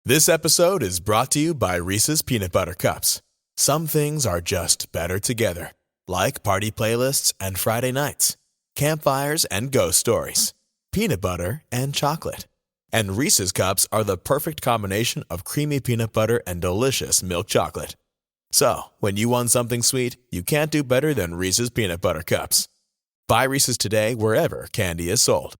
This episode is brought to you by Reese's Peanut Butter Cups. Some things are just better together, like party playlists and Friday nights, campfires and ghost stories, peanut butter and chocolate. And Reese's Cups are the perfect combination of creamy peanut butter and delicious milk chocolate. So, when you want something sweet, you can't do better than Reese's Peanut Butter Cups. Buy Reese's today wherever candy is sold.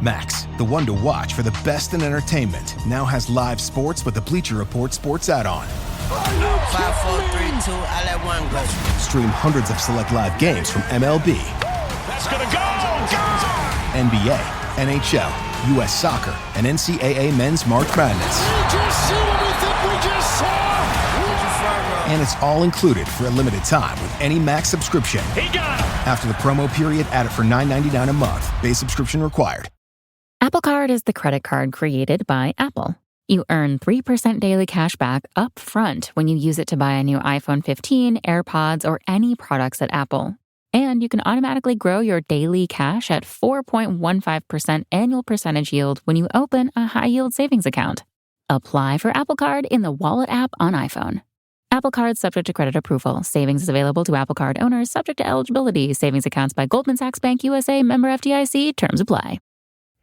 Max, the one to watch for the best in entertainment, now has live sports with the Bleacher Report sports add-on. 5, 4, 3, 2, I let one go. Stream hundreds of select live games from MLB. That's gonna go! NBA, NHL, U.S. Soccer, and NCAA Men's March Madness. We just see what we think we just saw! And it's all included for a limited time with any Max subscription. He got him! After the promo period, add it for $9.99 a month. Base subscription required. Apple Card is the credit card created by Apple. You earn 3% daily cash back up front when you use it to buy a new iPhone 15, AirPods, or any products at Apple. And you can automatically grow your daily cash at 4.15% annual percentage yield when you open a high-yield savings account. Apply for Apple Card in the Wallet app on iPhone. Apple Card subject to credit approval. Savings is available to Apple Card owners subject to eligibility. Savings accounts by Goldman Sachs Bank USA, member FDIC. Terms apply.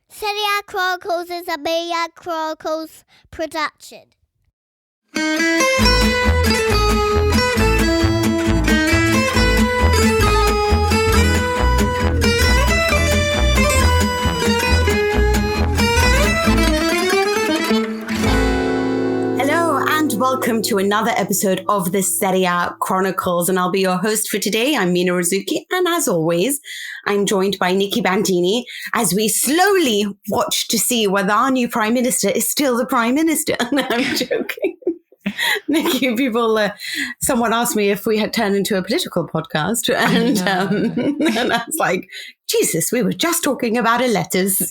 Serie A Chronicles is a Mania Chronicles production. Welcome to another episode of the Serie A Chronicles, and I'll be your host for today. I'm Mina Rizuki, and as always, I'm joined by Nicky Bandini as we slowly watch to see whether our new Prime Minister is still the Prime Minister. No, I'm joking. Nicky, someone asked me if we had turned into a political podcast, and I was like, Jesus, we were just talking about letters,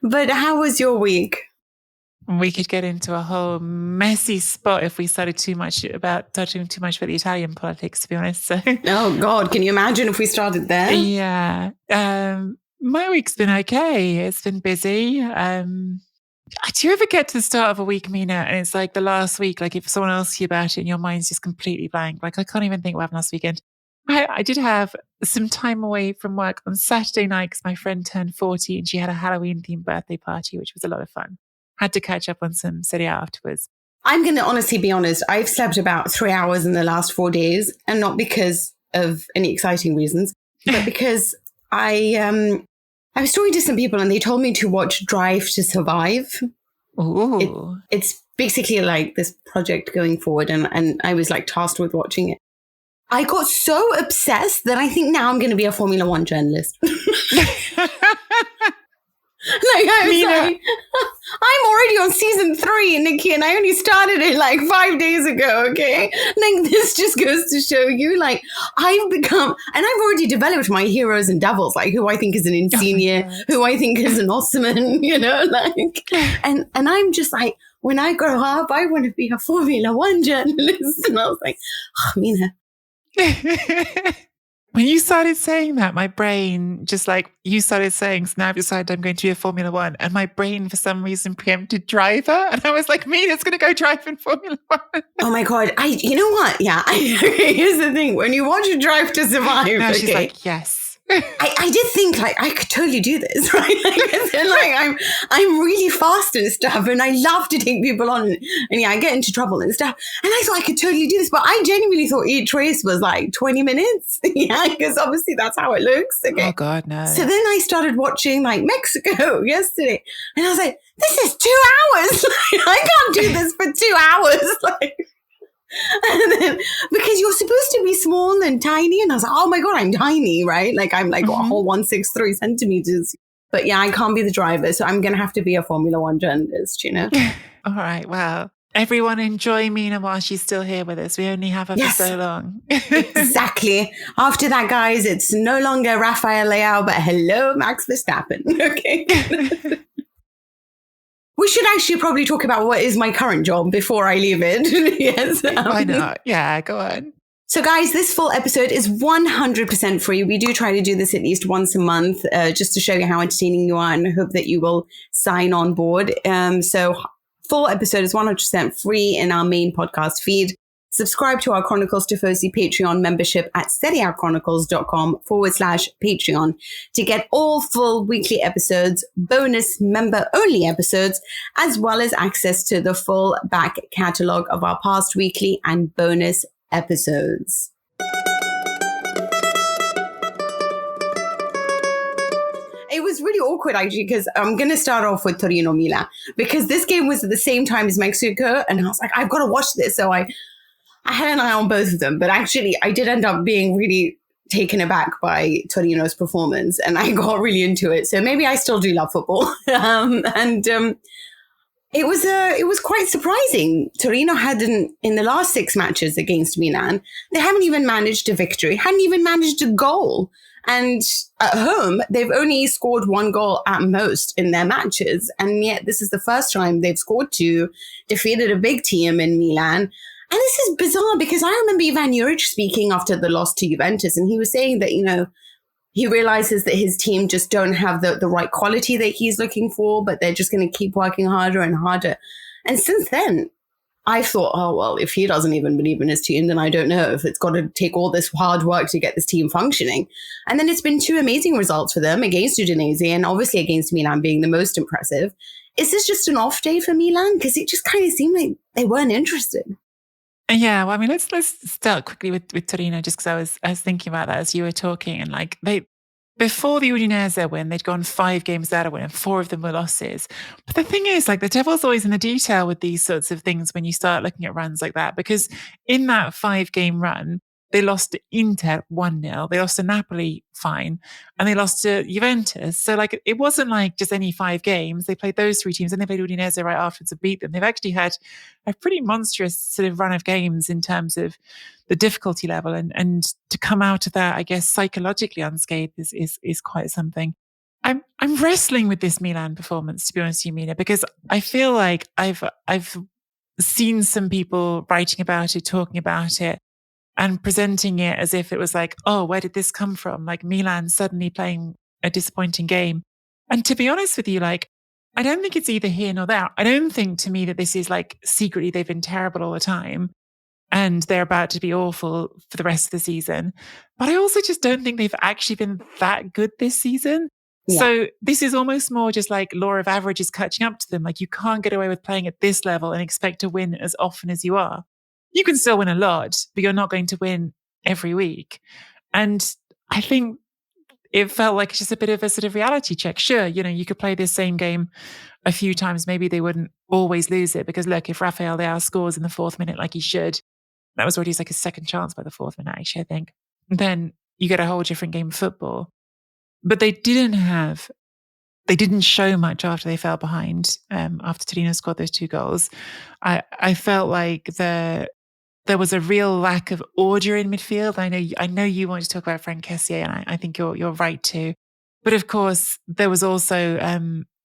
But how was your week? We could get into a whole messy spot if we started touching too much about the Italian politics, to be honest. So. Oh, God. Can you imagine if we started there? Yeah. My week's been okay. It's been busy. Do you ever get to the start of a week, Mina, and it's like the last week, like if someone asks you about it and your mind's just completely blank, like I can't even think what happened last weekend. I did have some time away from work on Saturday night because my friend turned 40 and she had a Halloween-themed birthday party, which was a lot of fun. Had to catch up on some Serie A afterwards. I'm going to honestly be honest. I've slept about 3 hours in the last 4 days, and not because of any exciting reasons, but because I was talking to some people and they told me to watch Drive to Survive. Ooh. It's basically like this project going forward, and I was like tasked with watching it. I got so obsessed that I think now I'm going to be a Formula One journalist. I was like, I'm already on season 3, Nicky, and I only started it like 5 days ago, okay? Like, this just goes to show you, like, I've become, and I've already developed my heroes and devils, like, who I think is an Insigne, who I think is an Osman, and I'm just like, when I grow up, I want to be a Formula One journalist. And I was like, oh, Mina. When you started saying that, my brain just like, you started saying, so now I've decided I'm going to be a Formula One. And my brain, for some reason, preempted driver. And I was like, Mina's going to go drive in Formula One. Oh my God. You know what? Yeah. Here's the thing. When you watch Drive to Survive, now she's like, yes. I did think like I could totally do this, right? I'm really fast and stuff, and I love to take people on, and yeah, I get into trouble and stuff. And I thought I could totally do this, but I genuinely thought each race was like 20 minutes, yeah, because obviously that's how it looks. Okay. Oh God, no. So then I started watching like Mexico yesterday, and I was like, this is 2 hours. I can't do this for 2 hours. And then, because you're supposed to be small and tiny, and I was like, oh my God, I'm tiny, right? Like I'm like a whole 163 centimeters. But yeah, I can't be the driver, so I'm going to have to be a Formula One journalist, All right, well, everyone enjoy Mina while she's still here with us. We only have her for so long. Exactly. After that, guys, it's no longer Rafael Leao, but hello, Max Verstappen. Okay. We should actually probably talk about what is my current job before I leave it. Yes. Why not? Yeah, go on. So guys, this full episode is 100% free. We do try to do this at least once a month, just to show you how entertaining you are, and I hope that you will sign on board. So full episode is 100% free in our main podcast feed. Subscribe to our Chronicles Tifosi Patreon membership at serieachronicles.com/Patreon to get all full weekly episodes, bonus member-only episodes, as well as access to the full back catalogue of our past weekly and bonus episodes. It was really awkward, actually, because I'm going to start off with Torino Milan, because this game was at the same time as Mexico, and I was like, I've got to watch this. So I had an eye on both of them, but actually I did end up being really taken aback by Torino's performance, and I got really into it. So maybe I still do love football. It was quite surprising. Torino hadn't, in the last 6 matches against Milan, they haven't even managed a victory, hadn't even managed a goal. And at home, they've only scored 1 goal at most in their matches. And yet this is the first time they've scored 2, defeated a big team in Milan. And this is bizarre, because I remember Ivan Juric speaking after the loss to Juventus, and he was saying that, he realizes that his team just don't have the right quality that he's looking for, but they're just going to keep working harder and harder. And since then, I thought, oh, well, if he doesn't even believe in his team, then I don't know if it's got to take all this hard work to get this team functioning. And then it's been 2 amazing results for them against Udinese and obviously against Milan being the most impressive. Is this just an off day for Milan? Because it just kind of seemed like they weren't interested. Yeah, well, I mean, let's start quickly with Torino, just because I was thinking about that as you were talking, and like before the Udinese win, they'd gone 5 games without a win, and 4 of them were losses. But the thing is, like, the devil's always in the detail with these sorts of things when you start looking at runs like that, because in that 5-game run, they lost to Inter 1-0, they lost to Napoli fine, and they lost to Juventus. So like, it wasn't like just any 5 games. They played those 3 teams, and they played Udinese right afterwards and beat them. They've actually had a pretty monstrous sort of run of games in terms of the difficulty level, and to come out of that, I guess, psychologically unscathed is quite something. I'm wrestling with this Milan performance, to be honest with you, Mina, because I feel like I've seen some people writing about it, talking about it, and presenting it as if it was like, oh, where did this come from? Like Milan suddenly playing a disappointing game. And to be honest with you, like, I don't think it's either here nor there. I don't think, to me, that this is like secretly they've been terrible all the time and they're about to be awful for the rest of the season. But I also just don't think they've actually been that good this season. Yeah. So this is almost more just like law of averages catching up to them. Like, you can't get away with playing at this level and expect to win as often as you are. You can still win a lot, but you're not going to win every week. And I think it felt like just a bit of a sort of reality check. Sure, you could play this same game a few times. Maybe they wouldn't always lose it, because look, if Rafael Leao scores in the 4th minute like he should, that was already like a second chance by the 4th minute, actually, I think. Then you get a whole different game of football. But they didn't show much after they fell behind, after Torino scored those 2 goals. I felt like there was a real lack of order in midfield. I know you want to talk about Frank Kessié, and I think you're right too. But of course, there was also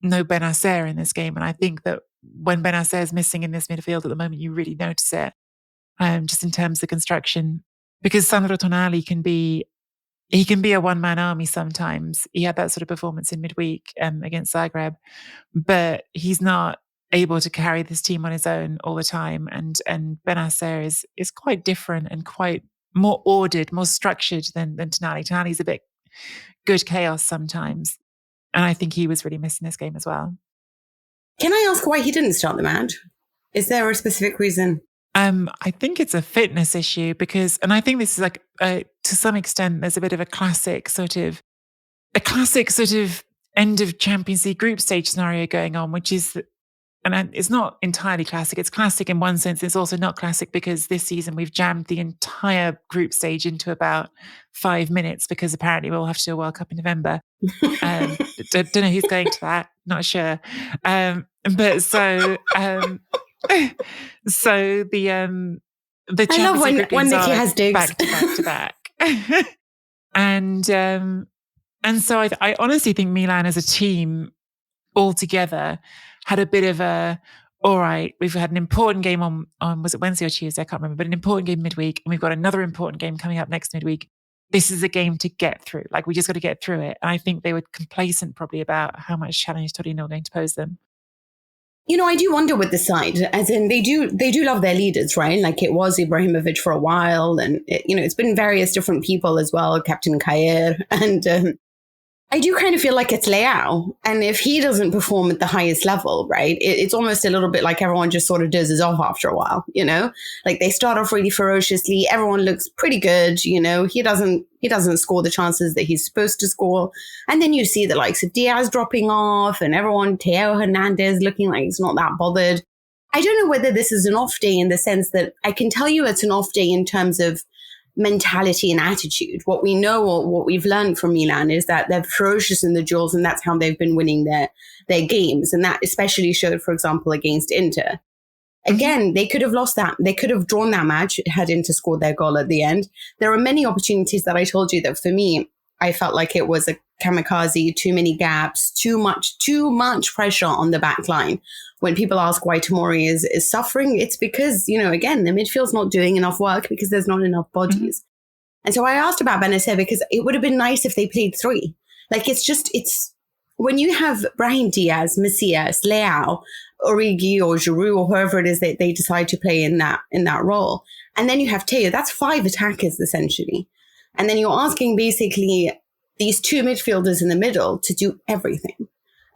no Benacer in this game, and I think that when Benacer is missing in this midfield at the moment, you really notice it, just in terms of construction. Because Sandro Tonali can be a one-man army sometimes. He had that sort of performance in midweek against Zagreb, but he's not able to carry this team on his own all the time. And Benacer is quite different and quite more ordered, more structured than Tonali. Tonali's a bit good chaos sometimes. And I think he was really missing this game as well. Can I ask why he didn't start the match? Is there a specific reason? I think it's a fitness issue, because, and I think this is like, to some extent, there's a bit of a classic sort of end of Champions League group stage scenario going on, which is, and it's not entirely classic. It's classic in one sense. It's also not classic because this season we've jammed the entire group stage into about 5 minutes, because apparently we'll have to do a World Cup in November. Don't know who's going to that. Not sure. But so the I love when Nicky has digs back to back. And so I honestly think Milan as a team altogether had a bit of a, all right, we've had an important game on was it Wednesday or Tuesday? I can't remember, but an important game midweek. And we've got another important game coming up next midweek. This is a game to get through. Like, we just got to get through it. And I think they were complacent probably about how much challenge Torino are going to pose them. You know, I do wonder with the side, as in they do love their leaders, right? Like, it was Ibrahimovic for a while, and it's been various different people as well, Captain Kair, and I do kind of feel like it's Leao. And if he doesn't perform at the highest level, right, it's almost a little bit like everyone just sort of dozes off after a while, like they start off really ferociously. Everyone looks pretty good. He doesn't score the chances that he's supposed to score. And then you see the likes of Diaz dropping off and everyone, Theo Hernandez looking like he's not that bothered. I don't know whether this is an off day in the sense that I can tell you it's an off day in terms of mentality and attitude. What we know or what we've learned from Milan is that they're ferocious in the duels, and that's how they've been winning their games. And that especially showed, for example, against Inter. Again, they could have lost that. They could have drawn that match had Inter scored their goal at the end. There are many opportunities that I told you that for me, I felt like it was a kamikaze, too many gaps, too much pressure on the back line. When people ask why Tomori is suffering, it's because, again, the midfield's not doing enough work because there's not enough bodies. And so I asked about Bennacer because it would have been nice if they played three. Like, it's when you have Brahim Diaz, Macias, Leao, Origi or Giroud or whoever it is that they decide to play in that role. And then you have Teo, that's 5 attackers essentially. And then you're asking basically these 2 midfielders in the middle to do everything.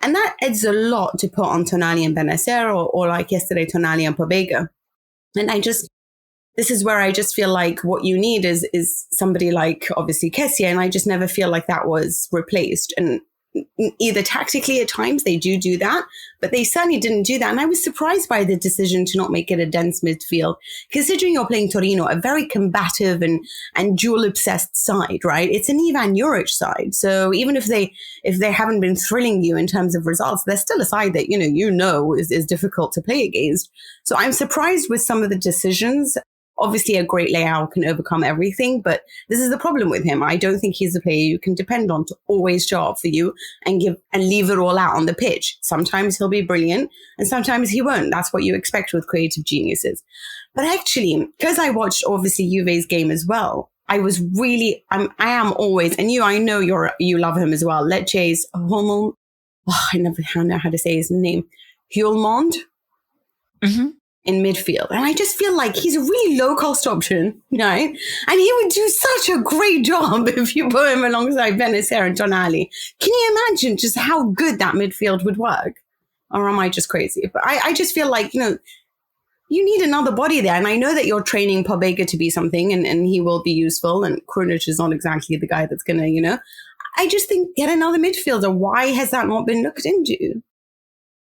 And that adds a lot to put on Tonali and Bennacer or like yesterday, Tonali and Pobega. And this is where I just feel like what you need is somebody like obviously Kessie. And I just never feel like that was replaced. And either tactically at times they do that, but they certainly didn't do that. And I was surprised by the decision to not make it a dense midfield, considering you're playing Torino, a very combative and duel obsessed side, right? It's an Ivan Juric side. So even if they haven't been thrilling you in terms of results, they're still a side that, is difficult to play against. So I'm surprised with some of the decisions. Obviously, a great Leao can overcome everything, but this is the problem with him. I don't think he's a player you can depend on to always show up for you and leave it all out on the pitch. Sometimes he'll be brilliant and sometimes he won't. That's what you expect with creative geniuses. But actually, because I watched obviously Juve's game as well, I was really, I am always, and I know you love him as well. Lecce's Hummel, I never know how to say his name. Hjulmond. Mm-hmm. In midfield. And I just feel like he's a really low-cost option, And he would do such a great job if you put him alongside Bennacer and Tonali. Can you imagine just how good that midfield would work? Or am I just crazy? But I just feel like, you need another body there. And I know that you're training Pobega to be something and he will be useful. And Krunic is not exactly the guy that's going to, I just think get another midfielder. Why has that not been looked into?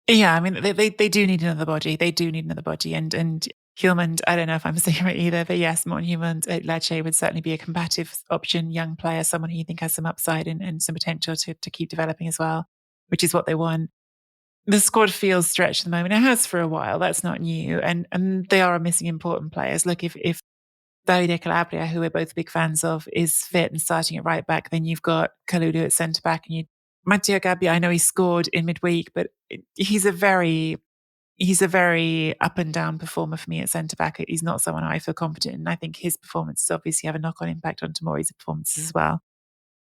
Yeah, I mean, they do need another body. They do need another body. And Hjulmand, I don't know if I'm saying it right either, but yes, Morten Hjulmand at Lecce would certainly be a combative option, young player, someone who you think has some upside and some potential to keep developing as well, which is what they want. The squad feels stretched at the moment. It has for a while. That's not new. And they are missing important players. Look, if Davide Calabria, who we're both big fans of, is fit and starting at right back, then you've got Kalulu at centre back and Matteo Gabbia, I know he scored in midweek, but he's a very up and down performer for me at centre back. He's not someone I feel confident in. I think his performances obviously have a knock-on impact on Tomori's performances as well.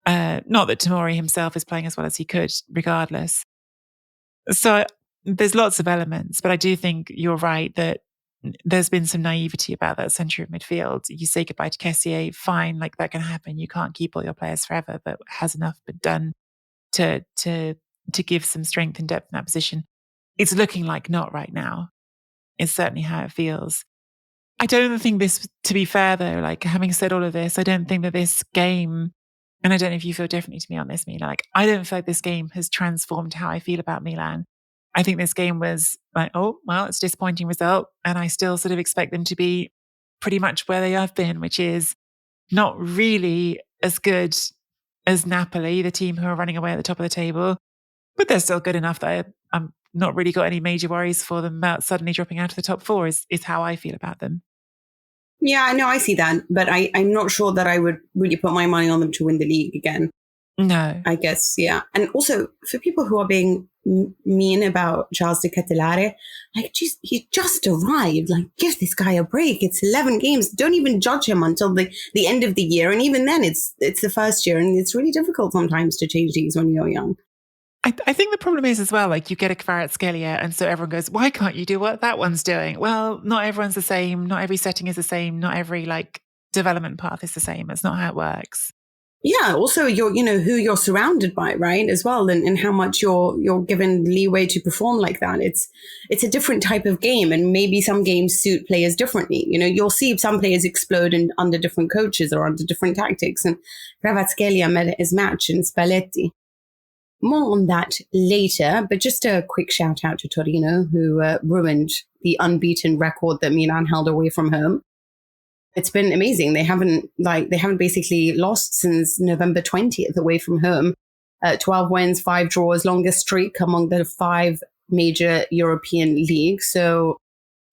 Not that Tomori himself is playing as well as he could, regardless. So there's lots of elements, but I do think you're right that there's been some naivety about that centre of midfield. You say goodbye to Kessié, fine, like that can happen. You can't keep all your players forever, but has enough been done to give some strength and depth in that position? It's looking like not right now. It's certainly how it feels. I don't think this, to be fair though, like having said all of this, I don't think that this game, and I don't know if you feel differently to me on this, Mila, like I don't feel like this game has transformed how I feel about Milan. I think this game was like, oh, well, it's a disappointing result. And I still sort of expect them to be pretty much where they have been, which is not really as good as Napoli, the team who are running away at the top of the table. But they're still good enough that I'm not really got any major worries for them about suddenly dropping out of the top 4 is how I feel about them. Yeah, no, I see that. But I'm not sure that I would really put my money on them to win the league again. No. I guess, yeah. And also, for people who are being mean about Charles de Ketelaere, like, geez, he just arrived. Like, give this guy a break. It's 11 games. Don't even judge him until the end of the year. And even then, it's the first year. And it's really difficult sometimes to change things when you're young. I think the problem is as well, like, you get a Kvaratskhelia, and so everyone goes, why can't you do what that one's doing? Well, not everyone's the same. Not every setting is the same. Not every, like, development path is the same. It's not how it works. Yeah, also who you're surrounded by, right, as well, and how much you're given leeway to perform like that. It's a different type of game, and maybe some games suit players differently. You'll see some players explode under different coaches or under different tactics, and Kvaratskhelia met his match in Spalletti. More on that later, but just a quick shout out to Torino, who ruined the unbeaten record that Milan held away from home. It's been amazing. They haven't basically lost since November 20th away from home. 12 wins, 5 draws, longest streak among the 5 major European leagues. So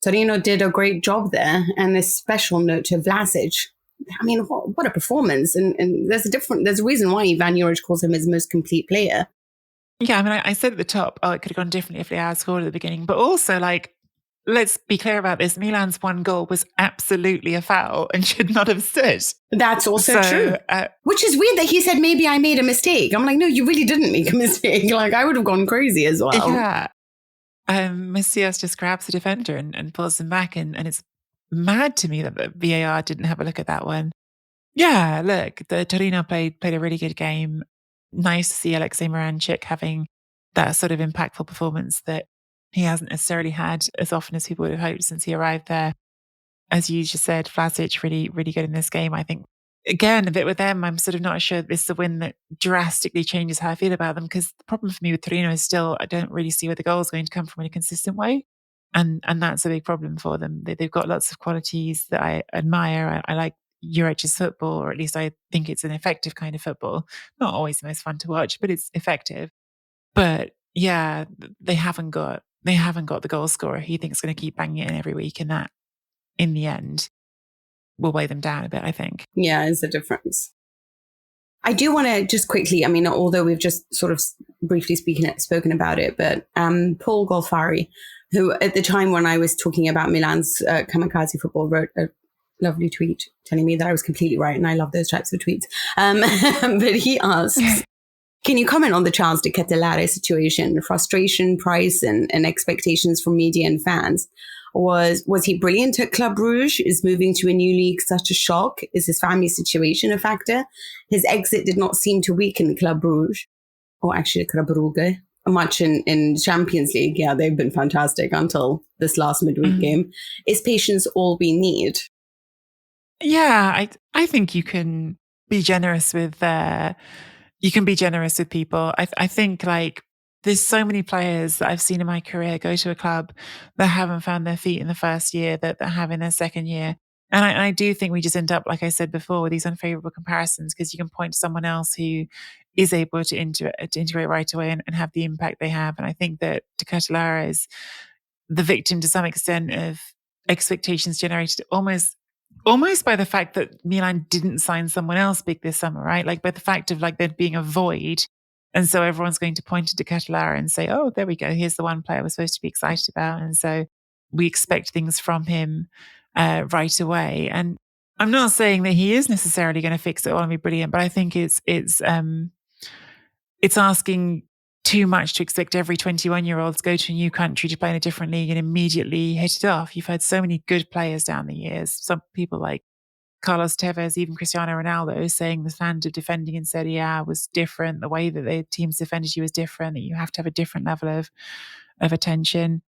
Torino did a great job there. And a special note to Vlasic. I mean, what a performance. And there's a reason why Ivan Juric calls him his most complete player. Yeah, I mean, I said at the top, it could have gone differently if Leao scored at the beginning. But also, like, let's be clear about this. Milan's one goal was absolutely a foul and should not have stood. That's also true. Which is weird that he said, maybe I made a mistake. I'm like, no, you really didn't make a mistake. Like, I would have gone crazy as well. Yeah. Macias just grabs the defender and pulls him back. And it's mad to me that the VAR didn't have a look at that one. Yeah, look, the Torino played a really good game. Nice to see Alexei Miranchuk having that sort of impactful performance that he hasn't necessarily had as often as people would have hoped since he arrived there. As you just said, Vlasic really, really good in this game. I think, again, a bit with them, I'm sort of not sure this is a win that drastically changes how I feel about them, because the problem for me with Torino is still, I don't really see where the goal is going to come from in a consistent way. And that's a big problem for them. They've got lots of qualities that I admire. I like Juric's football, or at least I think it's an effective kind of football. Not always the most fun to watch, but it's effective. But yeah, they haven't got the goal scorer he thinks is going to keep banging it in every week, and that, in the end, will weigh them down a bit, I think. Yeah, it's a difference. I do want to just quickly, I mean, although we've just sort of briefly spoken about it, but Paul Golfari, who at the time when I was talking about Milan's kamikaze football, wrote a lovely tweet telling me that I was completely right, and I love those types of tweets. But he asks, can you comment on the Charles de Ketelaere situation, frustration, price, and expectations from media and fans? Was he brilliant at Club Brugge? Is moving to a new league such a shock? Is his family situation a factor? His exit did not seem to weaken Club Brugge, or actually Club Brugge, much in Champions League. Yeah, they've been fantastic until this last midweek game. Is patience all we need? Yeah, I think you can be generous with people. I think, like, there's so many players that I've seen in my career go to a club that haven't found their feet in the first year, that have in their second year. And I do think we just end up, like I said before, with these unfavorable comparisons, because you can point to someone else who is able to integrate right away and have the impact they have. And I think that de Ketelaere is the victim to some extent of expectations generated almost by the fact that Milan didn't sign someone else big this summer, right? Like, by the fact of, like, there being a void. And so everyone's going to point to de Ketelaere and say, oh, there we go. Here's the one player we're supposed to be excited about. And so we expect things from him right away. And I'm not saying that he is necessarily going to fix it all and be brilliant, but I think it's asking too much to expect every 21-year-old to go to a new country to play in a different league and immediately hit it off. You've had so many good players down the years. Some people like Carlos Tevez, even Cristiano Ronaldo, saying the standard of defending in Serie A was different. The way that the teams defended you was different, that you have to have a different level of attention.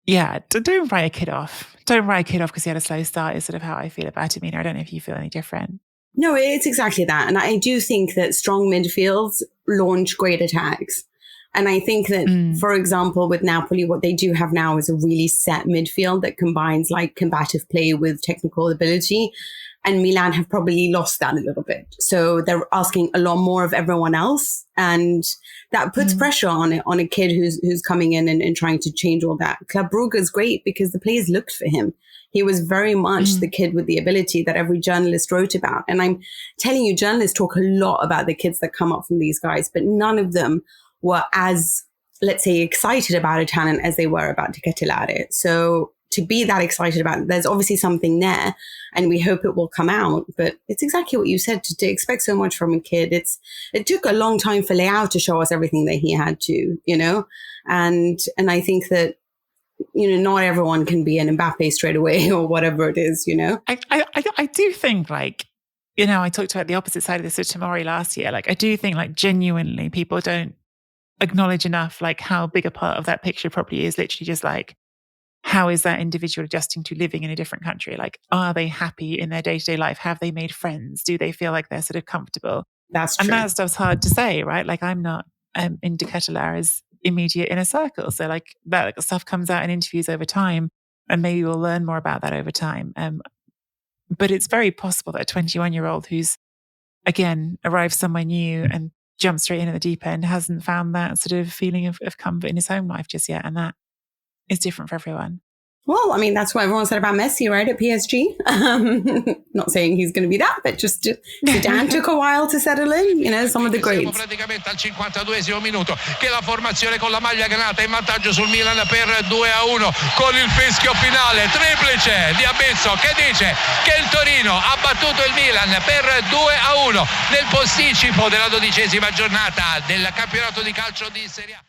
Yeah, don't write a kid off. Don't write a kid off because he had a slow start is sort of how I feel about it. I don't know if you feel any different. No, it's exactly that. And I do think that strong midfields launch great attacks. And I think that, for example, with Napoli, what they do have now is a really set midfield that combines, like, combative play with technical ability. And Milan have probably lost that a little bit. So they're asking a lot more of everyone else. And that puts pressure on a kid who's coming in and trying to change all that. Club Brugge is great because the players looked for him. He was very much the kid with the ability that every journalist wrote about. And I'm telling you, journalists talk a lot about the kids that come up from these guys, but none of them were as, let's say, excited about a talent as they were about De Ketelaere. So to be that excited about it, there's obviously something there, and we hope it will come out. But it's exactly what you said, to expect so much from a kid. It took a long time for Leao to show us everything that he had to, you know, and I think that, you know, not everyone can be an Mbappe straight away or whatever it is, you know. I do think, like, you know, I talked about the opposite side of this with Tomori last year. Like, I do think, like, genuinely people don't acknowledge enough, like, how big a part of that picture probably is literally just like, how is that individual adjusting to living in a different country? Like, are they happy in their day-to-day life? Have they made friends? Do they feel like they're sort of comfortable? That's true. And that stuff's hard to say, right? Like, I'm not in De Ketelaere's immediate inner circle. So like that stuff comes out in interviews over time, and maybe we'll learn more about that over time. But it's very possible that a 21-year-old who's, again, arrived somewhere new and jumped straight in at the deep end hasn't found that sort of feeling of comfort in his home life just yet. And that is different for everyone. Well, I mean, that's what everyone said about Messi, right, at PSG. Not saying he's going to be that, but just Zidane took a while to settle in, you know, some of the greats. Praticamente al 52esimo minuto che la formazione con la maglia granata in vantaggio sul Milan per 2-1 con il fischio finale triplice di Abizzo che dice che il Torino ha battuto il Milan per 2-1 nel posticipo della 12ª giornata del campionato di calcio di Serie A.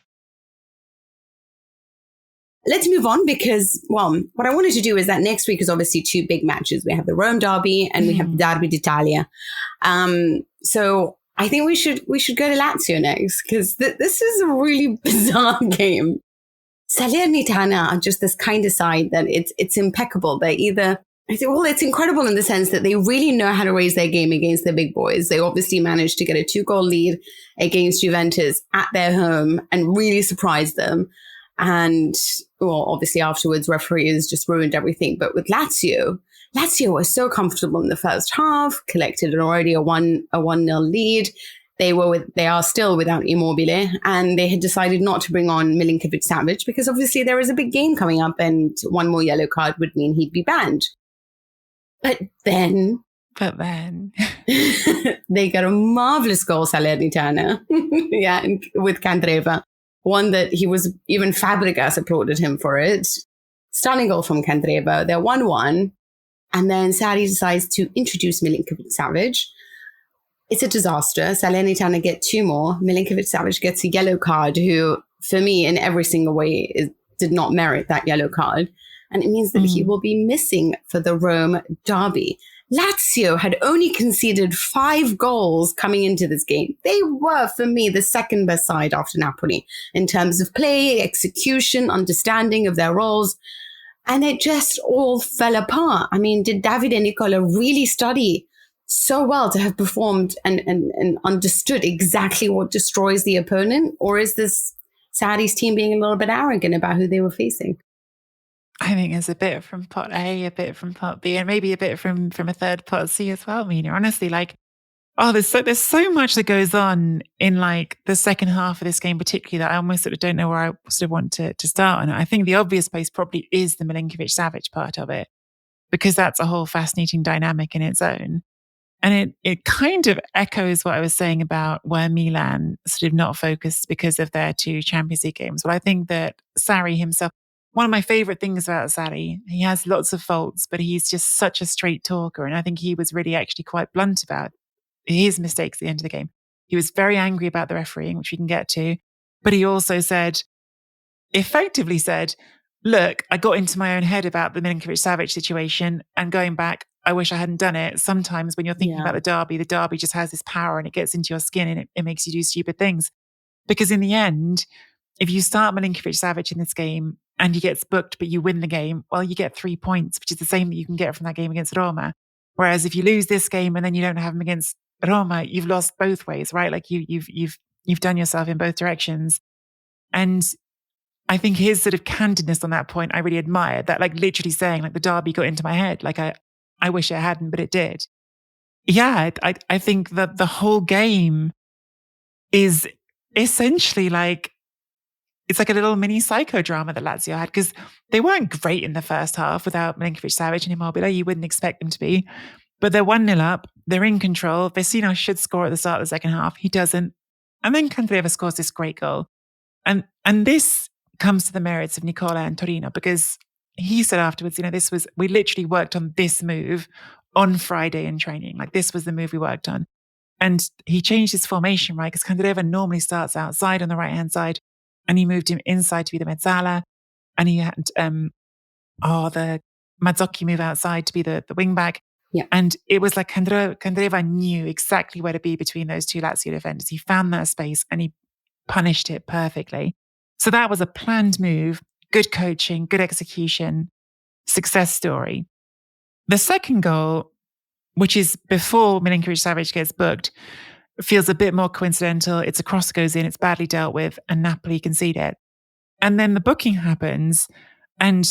Let's move on because, well, what I wanted to do is that next week is obviously two big matches. We have the Rome derby and we have the Derby d'Italia. So I think we should go to Lazio next because this is a really bizarre game. Salernitana are just this kind of side that it's impeccable. They're either, I think, well, it's incredible in the sense that they really know how to raise their game against the big boys. They obviously managed to get a 2-goal lead against Juventus at their home and really surprise them. And, well, obviously afterwards, referees just ruined everything. But with Lazio was so comfortable in the first half, collected already a 1-0 lead. They are still without Immobile, and they had decided not to bring on Milinkovic-Savic because obviously there is a big game coming up and one more yellow card would mean he'd be banned. But then they got a marvelous goal, Salernitana, with Candreva. One that even Fabregas applauded him for it. Stunning goal from Candreva. They're 1-1. And then Sarri decides to introduce Milinkovic-Savic. It's a disaster. Salernitana get 2 more. Milinkovic-Savic gets a yellow card, who, for me, in every single way, did not merit that yellow card. And it means that he will be missing for the Rome derby. Lazio had only conceded 5 goals coming into this game. They were, for me, the second best side after Napoli in terms of play, execution, understanding of their roles. And it just all fell apart. I mean, did Davide and Nicola really study so well to have performed and understood exactly what destroys the opponent? Or is this Sarri's team being a little bit arrogant about who they were facing? I think there's a bit from pot A, a bit from pot B, and maybe a bit from a third pot C as well, Mina. Honestly, like, there's so much that goes on in like the second half of this game, particularly, that I almost sort of don't know where I sort of want to start on. I think the obvious place probably is the Milinkovic-Savic part of it, because that's a whole fascinating dynamic in its own. And it kind of echoes what I was saying about where Milan sort of not focused because of their 2 Champions League games. Well, I think that Sarri himself, one of my favorite things about Sarri, he has lots of faults, but he's just such a straight talker. And I think he was really actually quite blunt about his mistakes at the end of the game. He was very angry about the refereeing, which we can get to. But he also effectively said, look, I got into my own head about the Milinkovic-Savic situation, and going back, I wish I hadn't done it. Sometimes when you're thinking about the derby just has this power and it gets into your skin and it makes you do stupid things. Because in the end, if you start Milinkovic-Savic in this game and he gets booked, but you win the game, well, you get 3 points, which is the same that you can get from that game against Roma. Whereas if you lose this game and then you don't have him against Roma, you've lost both ways, right? Like you've done yourself in both directions. And I think his sort of candidness on that point, I really admired that, like literally saying like the derby got into my head. Like I wish it hadn't, but it did. Yeah, I think that the whole game is essentially like, it's like a little mini psychodrama that Lazio had, because they weren't great in the first half without Milinković-Savić and Immobile. You wouldn't expect them to be. But they're 1-0 up. They're in control. Vecino should score at the start of the second half. He doesn't. And then Candreva scores this great goal. And this comes to the merits of Nicola and Torino, because he said afterwards, we literally worked on this move on Friday in training. Like, this was the move we worked on. And he changed his formation, right? Because Candreva normally starts outside on the right-hand side, and he moved him inside to be the mezzala. And he had the Mazzocchi move outside to be the wing-back. Yeah. And it was like Candreva knew exactly where to be between those two Lazio defenders. He found that space and he punished it perfectly. So that was a planned move, good coaching, good execution, success story. The second goal, which is before Milinković-Savić gets booked, feels a bit more coincidental. It's a cross that goes in, it's badly dealt with, and Napoli concede it. And then the booking happens, and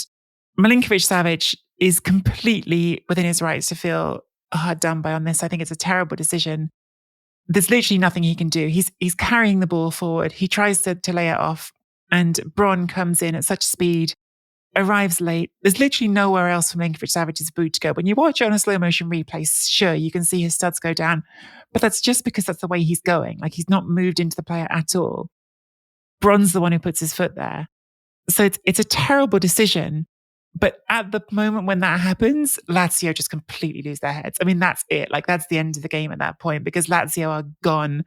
Milinković-Savić is completely within his rights to feel hard done by on this. I think it's a terrible decision. There's literally nothing he can do. He's carrying the ball forward. He tries to lay it off, and Bron comes in at such speed, arrives late. There's literally nowhere else for Milinković-Savic's boot to go. When you watch it on a slow motion replay, sure, you can see his studs go down, but that's just because that's the way he's going. Like, he's not moved into the player at all. Bron's the one who puts his foot there. So it's a terrible decision. But at the moment when that happens, Lazio just completely lose their heads. I mean, that's it. Like, that's the end of the game at that point, because Lazio are gone.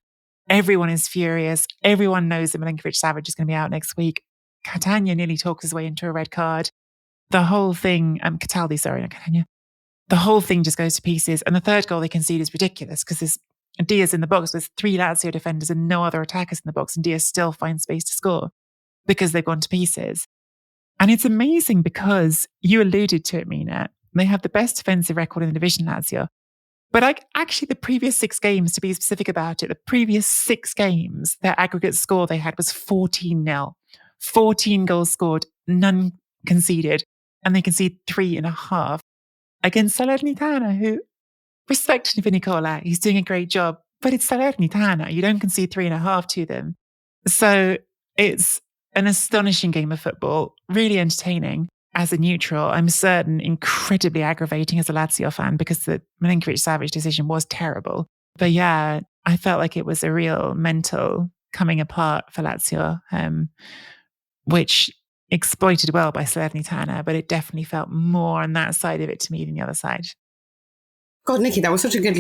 Everyone is furious. Everyone knows that Milinković-Savić is going to be out next week. Catania nearly talks his way into a red card. The whole thing, Cataldi, sorry, not Catania. The whole thing just goes to pieces. And the third goal they concede is ridiculous, because there's Diaz in the box. There's 3 Lazio defenders and no other attackers in the box, and Diaz still finds space to score because they've gone to pieces. And it's amazing because you alluded to it, Mina. They have the best defensive record in the division, Lazio. But actually, the previous 6 games, to be specific about it, the previous 6 games, their aggregate score they had was 14-0. 14 goals scored, none conceded, and they concede 3.5 against Salernitana, who, respect for Nicola, he's doing a great job, but it's Salernitana. You don't concede 3.5 to them. So it's an astonishing game of football, really entertaining as a neutral. I'm certain incredibly aggravating as a Lazio fan, because the Milinković-Savić decision was terrible. But yeah, I felt like it was a real mental coming apart for Lazio, which exploited well by Salernitana, but it definitely felt more on that side of it to me than the other side. God, Nicky, that was such a good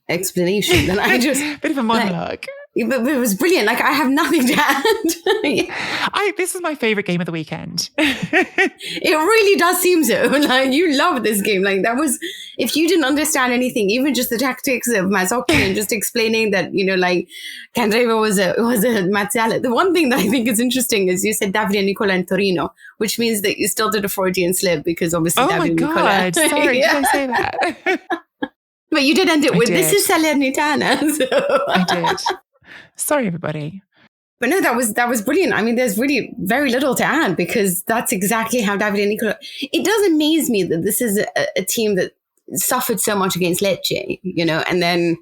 explanation. And I just bit of a monologue. But it was brilliant. Like, I have nothing to add. This is my favorite game of the weekend. It really does seem so. Like, you love this game. Like, that was, if you didn't understand anything, even just the tactics of Mazzocchi and just explaining that, like, Candreva was a mezzala. The one thing that I think is interesting is you said Davide, Nicola, and Torino, which means that you still did a Freudian slip, because obviously Davide and Nicola. Oh my God, sorry, did I say that? But you did end it with, this is Salernitana. So. I did. Sorry, everybody. But no, that was brilliant. I mean, there's really very little to add, because that's exactly how Davide and Nicola. It does amaze me that this is a team that suffered so much against Lecce, and then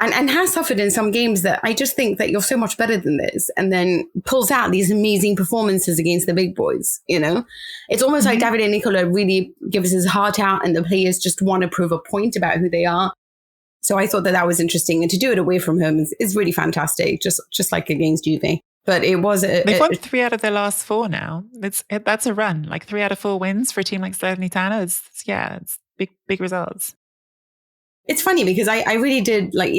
and has suffered in some games that I just think that you're so much better than this, and then pulls out these amazing performances against the big boys. It's almost like Davide and Nicola really gives his heart out, and the players just want to prove a point about who they are. So I thought that was interesting, and to do it away from home is really fantastic, just like against Juve. But it was they've won 3 out of their last 4 now. That's a run, like 3 out of 4 wins for a team like Salernitana. It's big results. It's funny because I really did like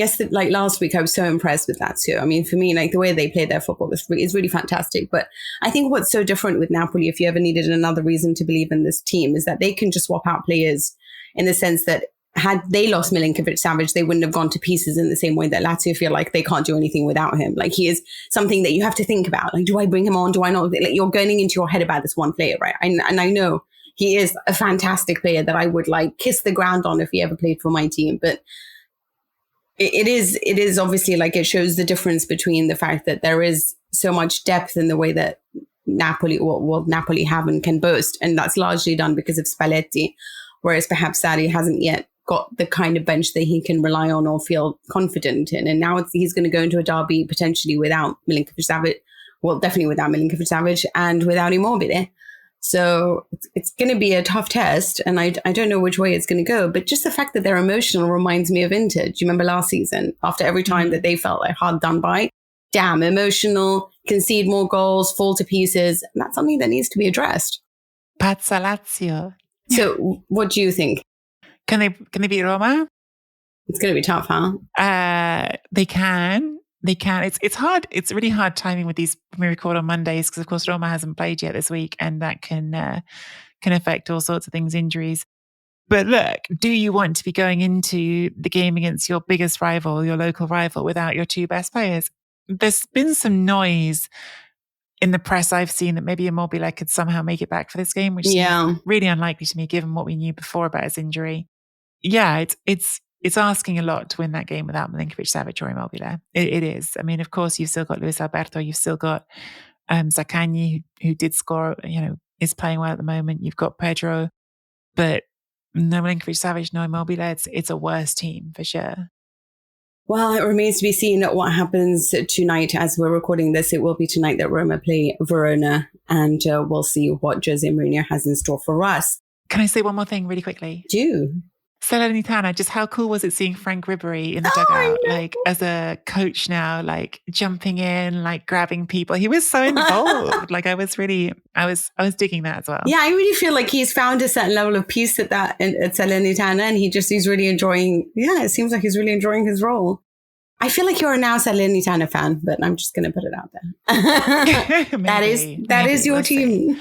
last week. I was so impressed with that too. I mean, for me, like the way they play their football is really fantastic. But I think what's so different with Napoli, if you ever needed another reason to believe in this team, is that they can just swap out players in the sense that, had they lost Milinković-Savić, they wouldn't have gone to pieces in the same way that Lazio feel like they can't do anything without him. Like, he is something that you have to think about. Like, do I bring him on? Do I not? Like, you're going into your head about this one player, right? And I know he is a fantastic player that I would kiss the ground on if he ever played for my team. But it is obviously it shows the difference between the fact that there is so much depth in the way that Napoli have and can boast. And that's largely done because of Spalletti. whereas perhaps Sarri hasn't yet got the kind of bench that he can rely on or feel confident in. And now he's going to go into a derby potentially without Milinković-Savić, well, definitely without Milinković-Savić and without Immobile. So it's going to be a tough test, and I don't know which way it's going to go. But just the fact that they're emotional reminds me of Inter. Do you remember last season? After every time that they felt like hard done by, damn, emotional, concede more goals, fall to pieces. And that's something that needs to be addressed. Pazza Lazio. So what do you think? Can they beat Roma? It's going to be tough, huh? They can. It's hard. It's really hard timing with these when we record on Mondays because, of course, Roma hasn't played yet this week, and that can affect all sorts of things, injuries. But look, do you want to be going into the game against your biggest rival, your local rival, without your two best players? There's been some noise in the press I've seen that maybe Immobile could somehow make it back for this game, which seems really unlikely to me given what we knew before about his injury. Yeah, it's asking a lot to win that game without Milinković-Savić or Immobile. It is. I mean, of course, you've still got Luis Alberto, you've still got Zaccagni, who did score, is playing well at the moment. You've got Pedro, but no Milinković-Savić, no Immobile. It's a worse team for sure. Well, it remains to be seen what happens tonight. As we're recording this, it will be tonight that Roma play Verona, and we'll see what Jose Mourinho has in store for us. Can I say one more thing really quickly? Do. Salernitana, just how cool was it seeing Frank Ribery in the dugout, like as a coach now, like jumping in, like grabbing people. He was so involved. Like I was digging that as well. Yeah, I really feel like he's found a certain level of peace at Salernitana, and he's really enjoying. Yeah, it seems like he's really enjoying his role. I feel like you're a now Salernitana fan, but I'm just going to put it out there. that is your team.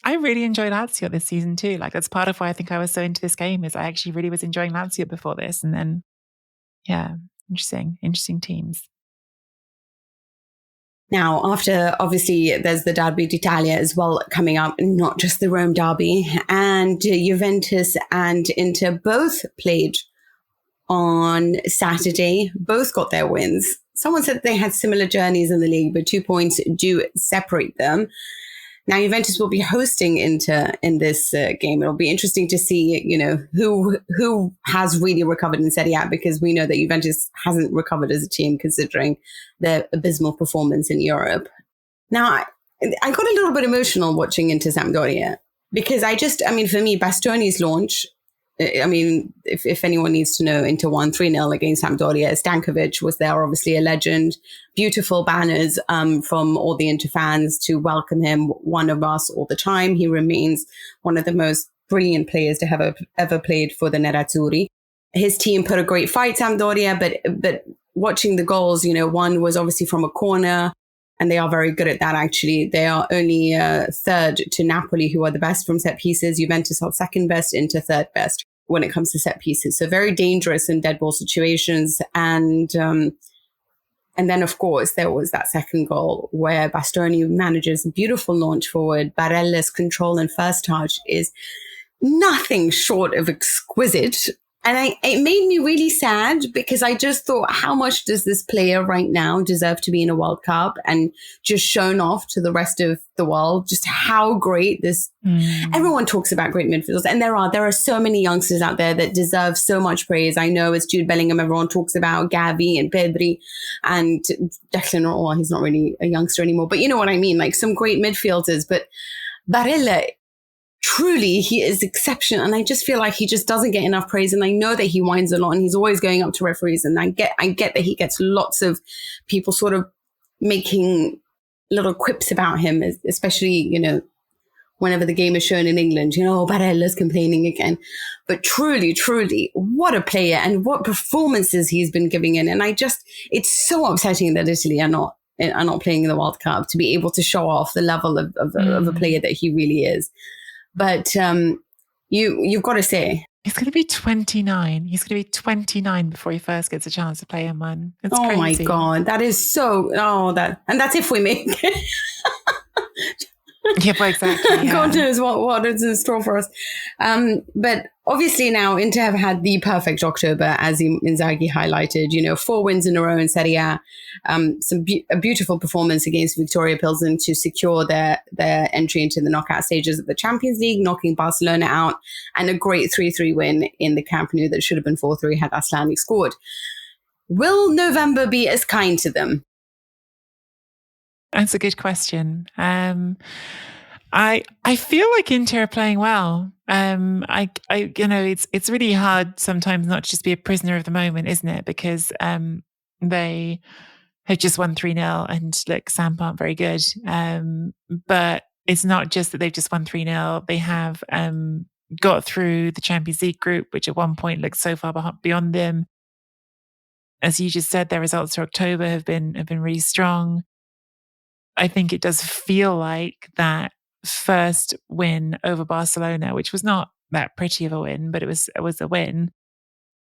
I really enjoyed Lazio this season too. Like that's part of why I think I was so into this game is I actually really was enjoying Lazio before this. And then, yeah, interesting teams. Now, after obviously there's the Derby d'Italia as well coming up, not just the Rome derby, and Juventus and Inter both played on Saturday, both got their wins. Someone said they had similar journeys in the league, but 2 points do separate them. Now, Juventus will be hosting Inter in this game. It'll be interesting to see, who has really recovered in Serie A, because we know that Juventus hasn't recovered as a team considering their abysmal performance in Europe. Now, I got a little bit emotional watching Inter Sampdoria because for me, Bastoni's launch, if anyone needs to know, Inter won 3-0 against Sampdoria. Stanković was there, obviously a legend. Beautiful banners from all the Inter fans to welcome him, one of us all the time. He remains one of the most brilliant players to have ever played for the Nerazzurri. His team put a great fight, Sampdoria, but watching the goals, one was obviously from a corner, and they are very good at that, actually. They are only third to Napoli, who are the best from set pieces. Juventus are second best, Inter third best when it comes to set pieces. So very dangerous in dead ball situations. And then, of course, there was that second goal where Bastoni manages a beautiful launch forward. Barella's control and first touch is nothing short of exquisite. And it made me really sad because I just thought, how much does this player right now deserve to be in a World Cup and just shown off to the rest of the world, just how great this, everyone talks about great midfielders. And there are so many youngsters out there that deserve so much praise. I know it's Jude Bellingham, everyone talks about Gavi and Pedri and Declan, well, he's not really a youngster anymore, but you know what I mean? Like some great midfielders, but Barella, truly, he is exceptional. And I just feel like he just doesn't get enough praise. And I know that he whines a lot and he's always going up to referees. And I get that he gets lots of people sort of making little quips about him, especially, whenever the game is shown in England, Barella's complaining again. But truly, what a player and what performances he's been giving in. And it's so upsetting that Italy are not playing in the World Cup to be able to show off the level of a player that he really is. But you've got to say, he's going to be 29. He's going to be 29 before he first gets a chance to play in one. It's crazy. My God, that is so. And that's if we make it. Yeah, well, exactly. Yeah. God knows what is in store for us. But obviously now Inter have had the perfect October, as Inzaghi highlighted. 4 wins in a row in Serie A, a beautiful performance against Victoria Pilsen to secure their entry into the knockout stages of the Champions League, knocking Barcelona out, and a great 3-3 win in the Camp Nou that should have been 4-3 had Aslani scored. Will November be as kind to them? That's a good question. I feel like Inter are playing well. It's really hard sometimes not to just be a prisoner of the moment, isn't it? Because they have just won 3-0 and look, Samp aren't very good. But it's not just that they've just won 3-0. They have got through the Champions League group, which at one point looked so far beyond them. As you just said, their results for October have been really strong. I think it does feel like that first win over Barcelona, which was not that pretty of a win, but it was a win,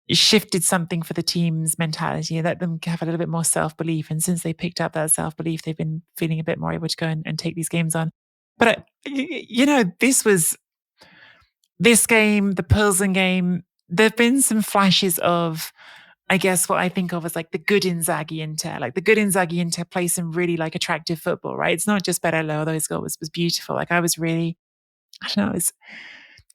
shifted something for the team's mentality, let them have a little bit more self-belief. And since they picked up that self-belief, they've been feeling a bit more able to go and take these games on. But, this game, the Pilsen game, there have been some flashes of, I guess, what I think of as like the good Inzaghi Inter. Like the good Inzaghi Inter play some really like attractive football, right? It's not just Barella, although his goal was beautiful. Like I was really, I don't know,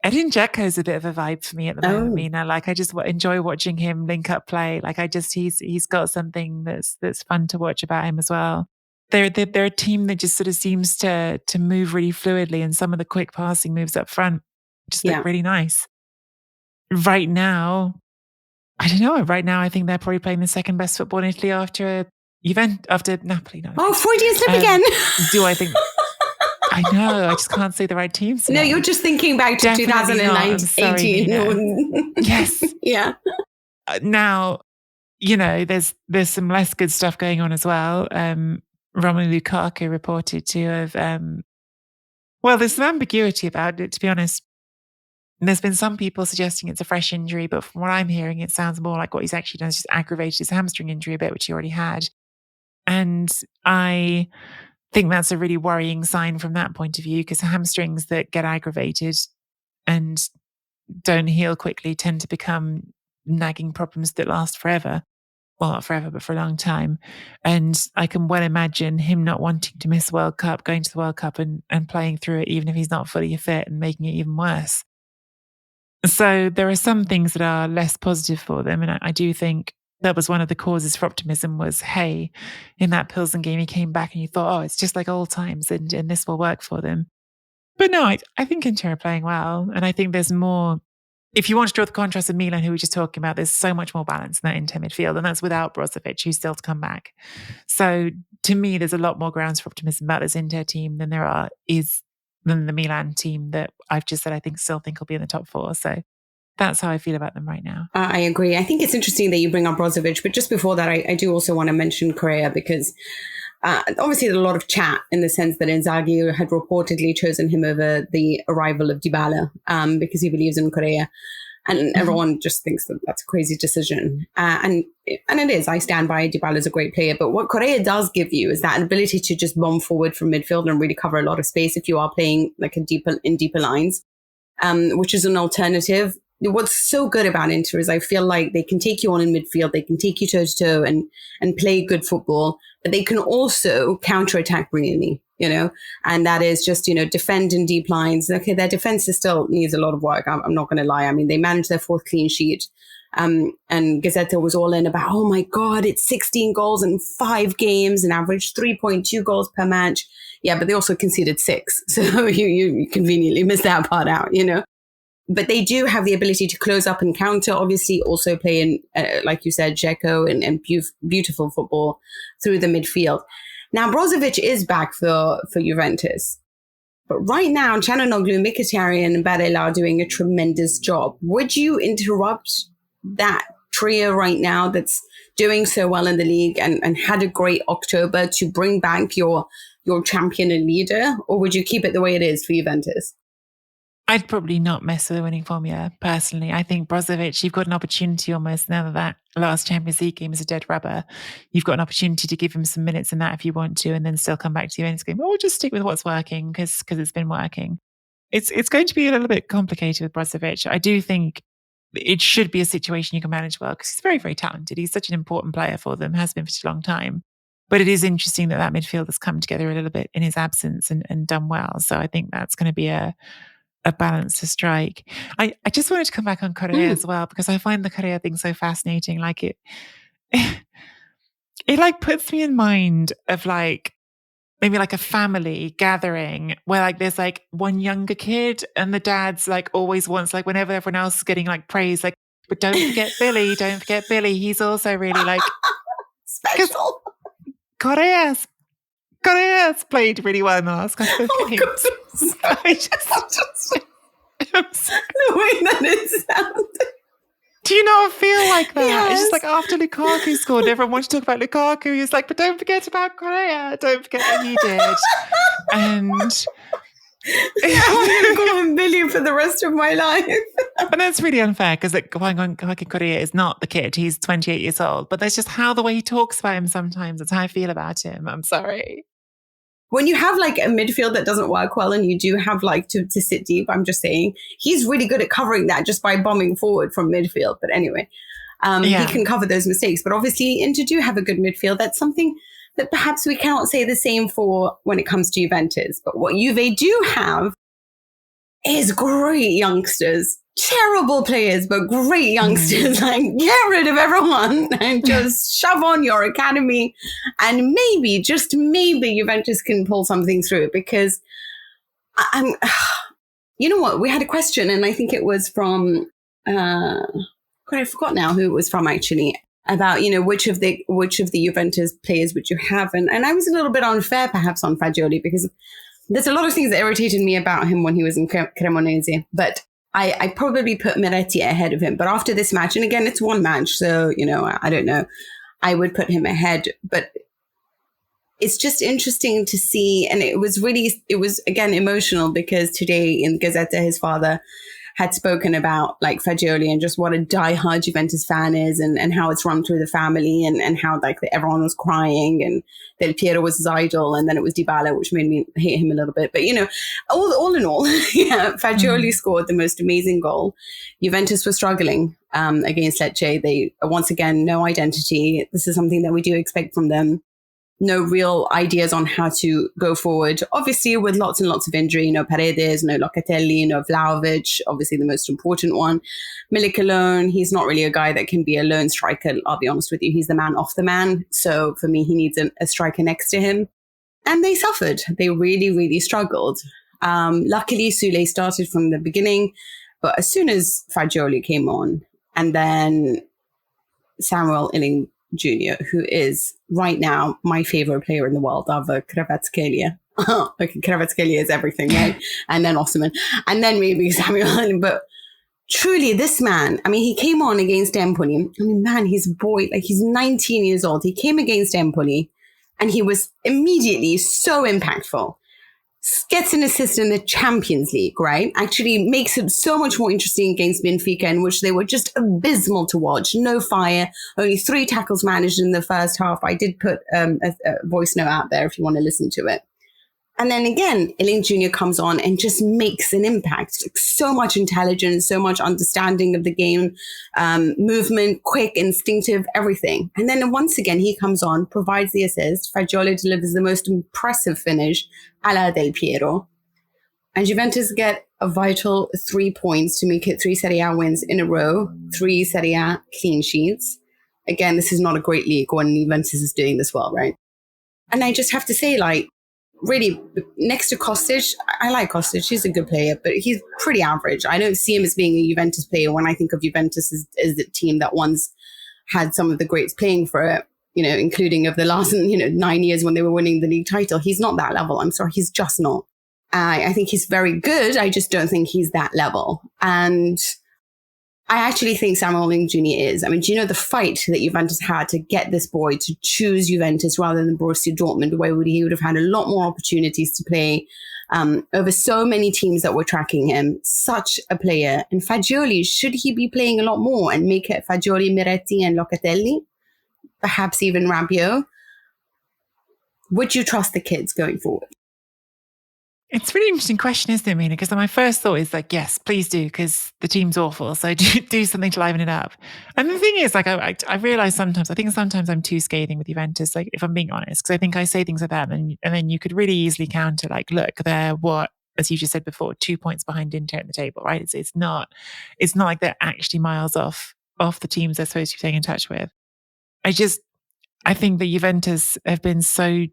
Edin Dzeko's a bit of a vibe for me at the moment, Mina. Like I just enjoy watching him link up play. Like he's got something that's fun to watch about him as well. They're a team that just sort of seems to move really fluidly, and some of the quick passing moves up front just look really nice. Right now, I don't know. Right now, I think they're probably playing the second best football in Italy after Napoli. No. Oh, Freudian slip again. Do I think? I know. I just can't say the right teams. No, you're just thinking back to 2018. Yes. Yeah. Now, there's some less good stuff going on as well. Romelu Lukaku reported to have. There's some ambiguity about it, to be honest. There's been some people suggesting it's a fresh injury, but from what I'm hearing, it sounds more like what he's actually done is just aggravated his hamstring injury a bit, which he already had. And I think that's a really worrying sign from that point of view, because hamstrings that get aggravated and don't heal quickly tend to become nagging problems that last forever. Well, not forever, but for a long time. And I can well imagine him not wanting to miss the World Cup, going to the World Cup and playing through it, even if he's not fully fit, and making it even worse. So there are some things that are less positive for them. And I do think that was one of the causes for optimism was, hey, in that Pilsen game, he came back and you thought, it's just like old times and this will work for them. But no, I think Inter are playing well. And I think there's more, if you want to draw the contrast of Milan, who we were just talking about, there's so much more balance in that Inter midfield. And that's without Brozovic, who's still to come back. So to me, there's a lot more grounds for optimism about this Inter team than than the Milan team that I've just said I still think will be in the top 4. So that's how I feel about them right now. I agree. I think it's interesting that you bring up Brozovic, but just before that, I do also want to mention Correa, because obviously there's a lot of chat in the sense that Inzaghi had reportedly chosen him over the arrival of Dybala because he believes in Correa. And everyone just thinks that that's a crazy decision. And it is. I stand by Dybala is a great player. But what Correa does give you is that ability to just bomb forward from midfield and really cover a lot of space if you are playing like in deeper lines, which is an alternative. What's so good about Inter is I feel like they can take you on in midfield. They can take you toe to toe and play good football. But they can also counterattack brilliantly. And that is just, defend in deep lines. Okay, their defense still needs a lot of work. I'm not going to lie. I mean, they managed their 4th clean sheet. And Gazzetta was all in about, oh my God, it's 16 goals in 5 games and averaged 3.2 goals per match. Yeah, but they also conceded 6. So you conveniently missed that part out, But they do have the ability to close up and counter, obviously also play in, like you said, Dzeko and beautiful football through the midfield. Now, Brozovic is back for Juventus. But right now, Çalhanoğlu, Mkhitaryan and Barella are doing a tremendous job. Would you interrupt that trio right now that's doing so well in the league and had a great October to bring back your champion and leader? Or would you keep it the way it is for Juventus? I'd probably not mess with the winning formula, personally. I think Brozovic, you've got an opportunity almost now that last Champions League game is a dead rubber. You've got an opportunity to give him some minutes in that if you want to, and then still come back to the Juventus game. Or just stick with what's working because it's been working. It's going to be a little bit complicated with Brozovic. I do think it should be a situation you can manage well because he's very, very talented. He's such an important player for them, has been for such a long time. But it is interesting that midfield has come together a little bit in his absence and done well. So I think that's going to be a balance to strike. I just wanted to come back on Correa as well because I find the Correa thing so fascinating. Like it like puts me in mind of like maybe like a family gathering where like there's like one younger kid and the dad's like always wants like whenever everyone else is getting like praise, like, but don't forget Billy. He's also really like special. Correa's played really well in the last couple of games. The way that it sounded. Do you not feel like that? Yes. It's just like after Lukaku scored, everyone wants to talk about Lukaku. He's like, but don't forget about Correa. Don't forget what he did. And I'm going to call him Billy for the rest of my life. But that's really unfair because like Correa is not the kid. He's 28 years old. But that's just how the way he talks about him sometimes. That's how I feel about him. I'm sorry. When you have like a midfield that doesn't work well and you do have like to sit deep, I'm just saying, he's really good at covering that just by bombing forward from midfield. But anyway, he can cover those mistakes. But obviously Inter do have a good midfield. That's something that perhaps we cannot say the same for when it comes to Juventus. But what Juve do have is great youngsters. Terrible players, but great youngsters. Like, get rid of everyone and just shove on your academy. And maybe, just maybe, Juventus can pull something through because you know what? We had a question, and I think it was from, I forgot now who it was from actually, about, you know, which of the Juventus players would you have? And I was a little bit unfair perhaps on Fagioli because there's a lot of things that irritated me about him when he was in Cremonese, but I probably put Miretti ahead of him. But after this match, and again, it's one match, so, you know, I don't know, I would put him ahead. But it's just interesting to see. And it was again emotional because today in Gazzetta, his father had spoken about like Fagioli and just what a diehard Juventus fan is and how it's run through the family and how like everyone was crying and that Piero was his idol and then it was Dybala, which made me hate him a little bit. But, you know, all in all, yeah, Fagioli scored the most amazing goal. Juventus was struggling against Lecce. They, once again, no identity. This is something that we do expect from them. No real ideas on how to go forward. Obviously, with lots and lots of injury, no Paredes, no Locatelli, no Vlahovic, obviously the most important one. Milik alone, he's not really a guy that can be a lone striker. I'll be honest with you, he's the man off the man. So for me, he needs a striker next to him. And they suffered. They really, really struggled. Luckily, Sule started from the beginning. But as soon as Fagioli came on, and then Samuel Iling-Junior, who is right now my favorite player in the world, other Kvaratskhelia. Okay, Kvaratskhelia is everything, right? And then Osimhen, and then maybe Samuel. But truly, this man, I mean, he came on against Empoli. I mean, man, he's like he's 19 years old. He came against Empoli, and he was immediately so impactful. Gets an assist in the Champions League, right? Actually makes it so much more interesting against Benfica, in which they were just abysmal to watch. No fire, only 3 tackles managed in the first half. I did put a voice note out there if you want to listen to it. And then again, Iling-Junior comes on and just makes an impact. Like, so much intelligence, so much understanding of the game, movement, quick, instinctive, everything. And then once again, he comes on, provides the assist. Fagioli delivers the most impressive finish, a la Del Piero. And Juventus get a vital 3 points to make it 3 Serie A wins in a row, 3 Serie A clean sheets. Again, this is not a great league when Juventus is doing this well, right? And I just have to say, like, really, next to Kostic, I like Kostic. He's a good player, but he's pretty average. I don't see him as being a Juventus player when I think of Juventus as the team that once had some of the greats playing for it, you know, including of the last, 9 years when they were winning the league title. He's not that level. I'm sorry. He's just not. I think he's very good. I just don't think he's that level. And I actually think Samuel Iling-Junior is. I mean, do you know the fight that Juventus had to get this boy to choose Juventus rather than Borussia Dortmund, where he would have had a lot more opportunities to play over so many teams that were tracking him. Such a player. And Fagioli, should he be playing a lot more and make it Fagioli, Miretti and Locatelli? Perhaps even Rabiot? Would you trust the kids going forward? It's a really interesting question, isn't it, Mina? Because my first thought is like, yes, please do, because the team's awful. So do something to liven it up. And the thing is, like, I realize sometimes I'm too scathing with Juventus, like, if I'm being honest, because I think I say things like that and then you could really easily counter, like, look, they're as you just said before, 2 points behind Inter at the table, right? It's not like they're actually miles off the teams they're supposed to be staying in touch with. I think that Juventus have been so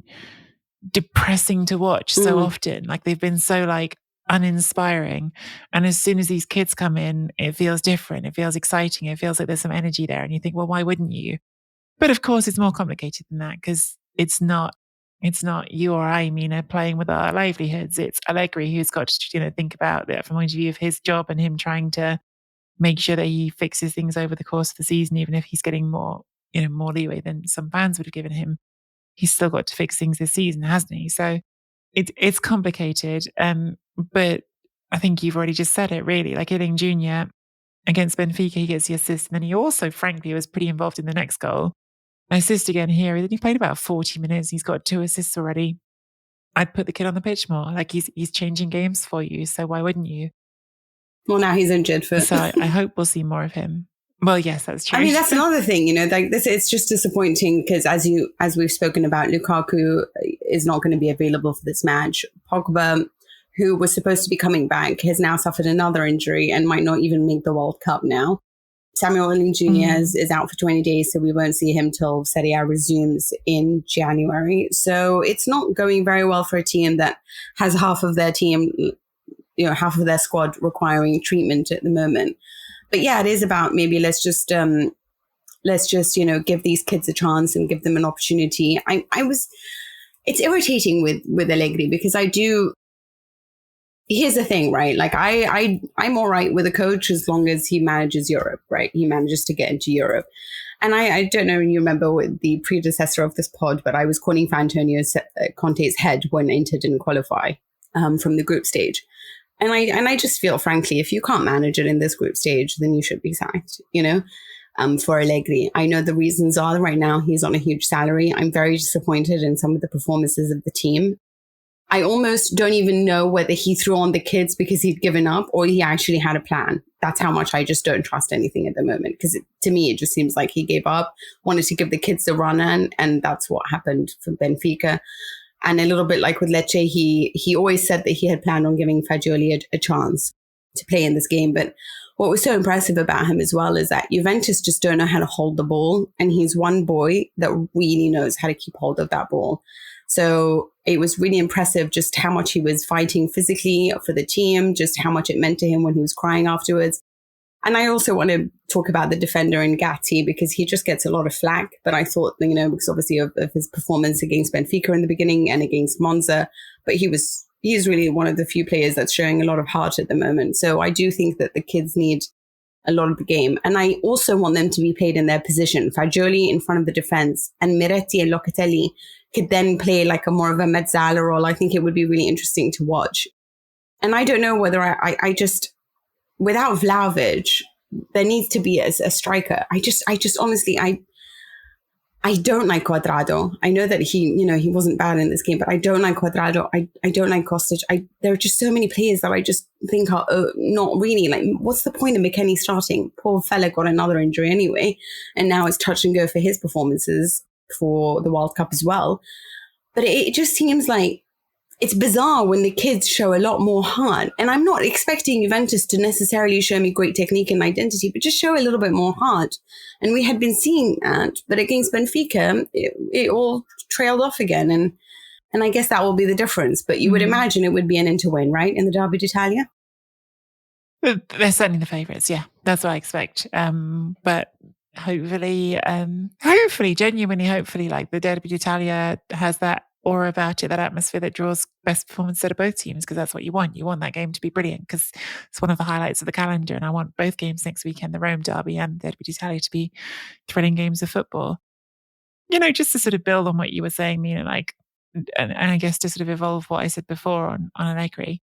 depressing to watch so often. Like, they've been so like uninspiring. And as soon as these kids come in, it feels different. It feels exciting. It feels like there's some energy there. And you think, well, why wouldn't you? But of course, it's more complicated than that, because it's not you or I, Mina, playing with our livelihoods. It's Allegri who's got to, think about that from the point of view of his job and him trying to make sure that he fixes things over the course of the season, even if he's getting more leeway than some fans would have given him. He's still got to fix things this season, hasn't he? So it's complicated. But I think you've already just said it, really. Like Iling-Junior against Benfica, he gets the assist. And then he also, frankly, was pretty involved in the next goal. An assist again here. Then he played about 40 minutes. He's got 2 assists already. I'd put the kid on the pitch more. Like, he's changing games for you. So why wouldn't you? Well, now he's injured. So I hope we'll see more of him. Well, yes, that's true. I mean, that's another thing, like this, it's just disappointing because as we've spoken about, Lukaku is not going to be available for this match. Pogba, who was supposed to be coming back, has now suffered another injury and might not even make the World Cup now. Samuel Iling-Junior is out for 20 days, so we won't see him till Serie A resumes in January. So it's not going very well for a team that has half of their team, half of their squad requiring treatment at the moment. But yeah, it is about maybe let's just give these kids a chance and give them an opportunity. It's irritating with Allegri because here's the thing, right? Like I'm all right with a coach as long as he manages Europe, right? He manages to get into Europe. And I don't know if you remember with the predecessor of this pod, but I was calling for Antonio Conte's head when Inter didn't qualify from the group stage. And I just feel, frankly, if you can't manage it in this group stage, then you should be sacked, for Allegri. I know the reasons are right now he's on a huge salary. I'm very disappointed in some of the performances of the team. I almost don't even know whether he threw on the kids because he'd given up or he actually had a plan. That's how much I just don't trust anything at the moment. Because to me, it just seems like he gave up, wanted to give the kids a run and that's what happened for Benfica. And a little bit like with Lecce, he always said that he had planned on giving Fagioli a chance to play in this game. But what was so impressive about him as well is that Juventus just don't know how to hold the ball. And he's one boy that really knows how to keep hold of that ball. So it was really impressive just how much he was fighting physically for the team, just how much it meant to him when he was crying afterwards. And I also want to talk about the defender in Gatti because he just gets a lot of flack. But I thought, because obviously of his performance against Benfica in the beginning and against Monza, but he is really one of the few players that's showing a lot of heart at the moment. So I do think that the kids need a lot of the game. And I also want them to be played in their position. Fagioli in front of the defense and Miretti and Locatelli could then play like a more of a mezzala role. I think it would be really interesting to watch. And I don't know whether I just, without Vlahovic, there needs to be a striker. I just honestly, I don't like Cuadrado. I know that he wasn't bad in this game, but I don't like Cuadrado. I don't like Kostic. There are just so many players that I just think are not really like, what's the point of McKennie starting? Poor fella got another injury anyway. And now it's touch and go for his performances for the World Cup as well. But it just seems like it's bizarre when the kids show a lot more heart. And I'm not expecting Juventus to necessarily show me great technique and identity, but just show a little bit more heart. And we had been seeing that. But against Benfica, it all trailed off again. And I guess that will be the difference. But you would imagine it would be an Inter win, right? In the Derby d'Italia? They're certainly the favourites, yeah. That's what I expect. But hopefully, genuinely hopefully, like the Derby d'Italia has that aura about it, that atmosphere that draws best performance out of both teams, because that's what you want. You want that game to be brilliant because it's one of the highlights of the calendar. And I want both games next weekend, the Rome derby and the Derby d'Italia, to be thrilling games of football. Just to sort of build on what you were saying, Mina, and I guess to sort of evolve what I said before on Allegri.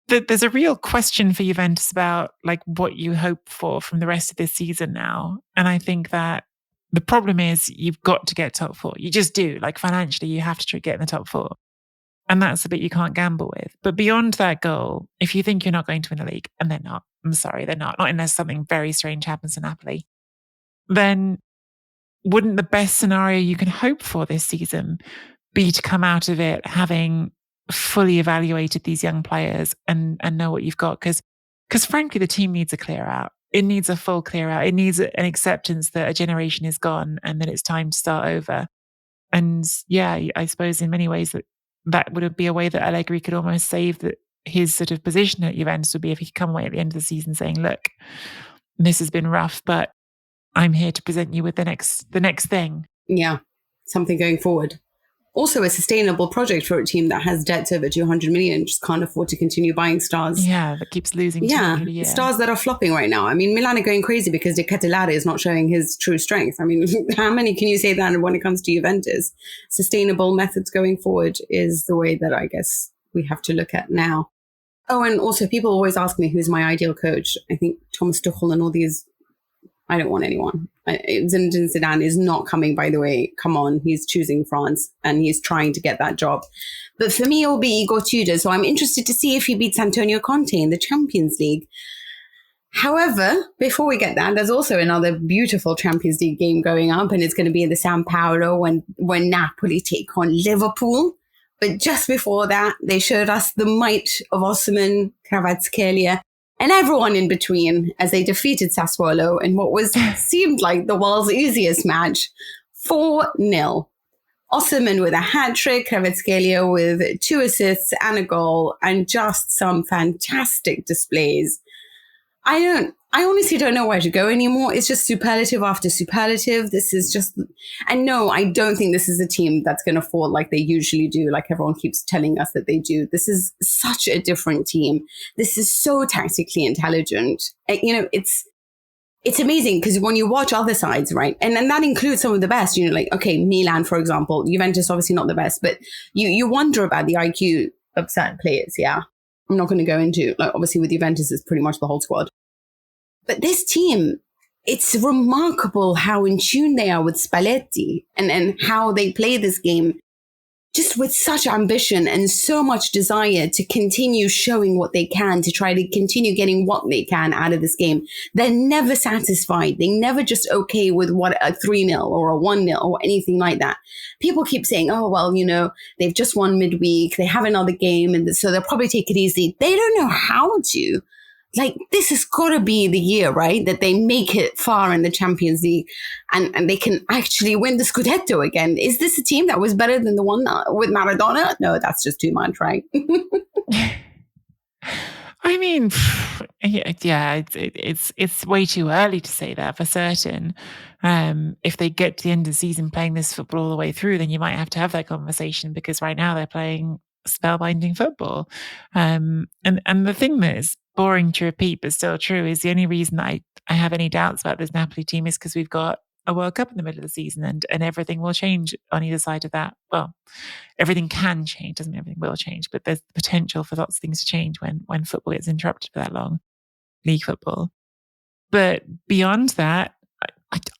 There's a real question for Juventus about what you hope for from the rest of this season now. And I think that the problem is you've got to get top four. You just do. Financially, you have to get in the top four. And that's the bit you can't gamble with. But beyond that goal, if you think you're not going to win the league, and they're not, I'm sorry, they're not unless something very strange happens to Napoli, then wouldn't the best scenario you can hope for this season be to come out of it having fully evaluated these young players and know what you've got? Because frankly, the team needs a clear out. It needs a full clear out. It needs an acceptance that a generation is gone and that it's time to start over. And yeah, I suppose in many ways that would be a way that Allegri could almost save his sort of position at Juventus, would be if he could come away at the end of the season saying, look, this has been rough, but I'm here to present you with the next thing. Yeah, something going forward. Also a sustainable project for a team that has debts over 200 million, just can't afford to continue buying stars. Yeah, that keeps losing. Yeah, stars that are flopping right now. I mean, Milan are going crazy because De Ketelaere is not showing his true strength. I mean, how many can you say that when it comes to Juventus? Sustainable methods going forward is the way that I guess we have to look at now. Oh, and also people always ask me who's my ideal coach. I think Thomas Tuchel and all these, I don't want anyone. Zinedine Zidane is not coming, by the way. Come on, he's choosing France and he's trying to get that job. But for me, it will be Igor Tudor. So I'm interested to see if he beats Antonio Conte in the Champions League. However, before we get that, there's also another beautiful Champions League game going up, and it's going to be in the San Paolo when Napoli take on Liverpool. But just before that, they showed us the might of Osimhen, Kvaratskhelia, and everyone in between as they defeated Sassuolo in what seemed like the world's easiest match, 4-0. Osimhen with a hat-trick, Kvaratskhelia with 2 assists and a goal, and just some fantastic displays. I honestly don't know where to go anymore. It's just superlative after superlative. This is just, and no, I don't think this is a team that's going to fall like they usually do, like everyone keeps telling us that they do. This is such a different team. This is so tactically intelligent. It's amazing because when you watch other sides, right, and that includes some of the best, okay, Milan, for example, Juventus, obviously not the best, but you wonder about the IQ of certain players, yeah. I'm not going to go into, obviously with Juventus, it's pretty much the whole squad. But this team, it's remarkable how in tune they are with Spalletti and how they play this game just with such ambition and so much desire to continue showing what they can, to try to continue getting what they can out of this game. They're never satisfied. They never just okay with what a 3-0 or a 1-0 or anything like that. People keep saying, oh, well, they've just won midweek. They have another game. And so they'll probably take it easy. They don't know how to. This has got to be the year, right? That they make it far in the Champions League and they can actually win the Scudetto again. Is this a team that was better than the one with Maradona? No, that's just too much, right? I mean, yeah, it's way too early to say that for certain. If they get to the end of the season playing this football all the way through, then you might have to have that conversation, because right now they're playing spellbinding football. And the thing that is boring to repeat but still true is the only reason I have any doubts about this Napoli team is because we've got a World Cup in the middle of the season and everything will change on either side of that. Well, everything can change, doesn't mean everything will change, but there's the potential for lots of things to change when football gets interrupted for that long, league football. But beyond that,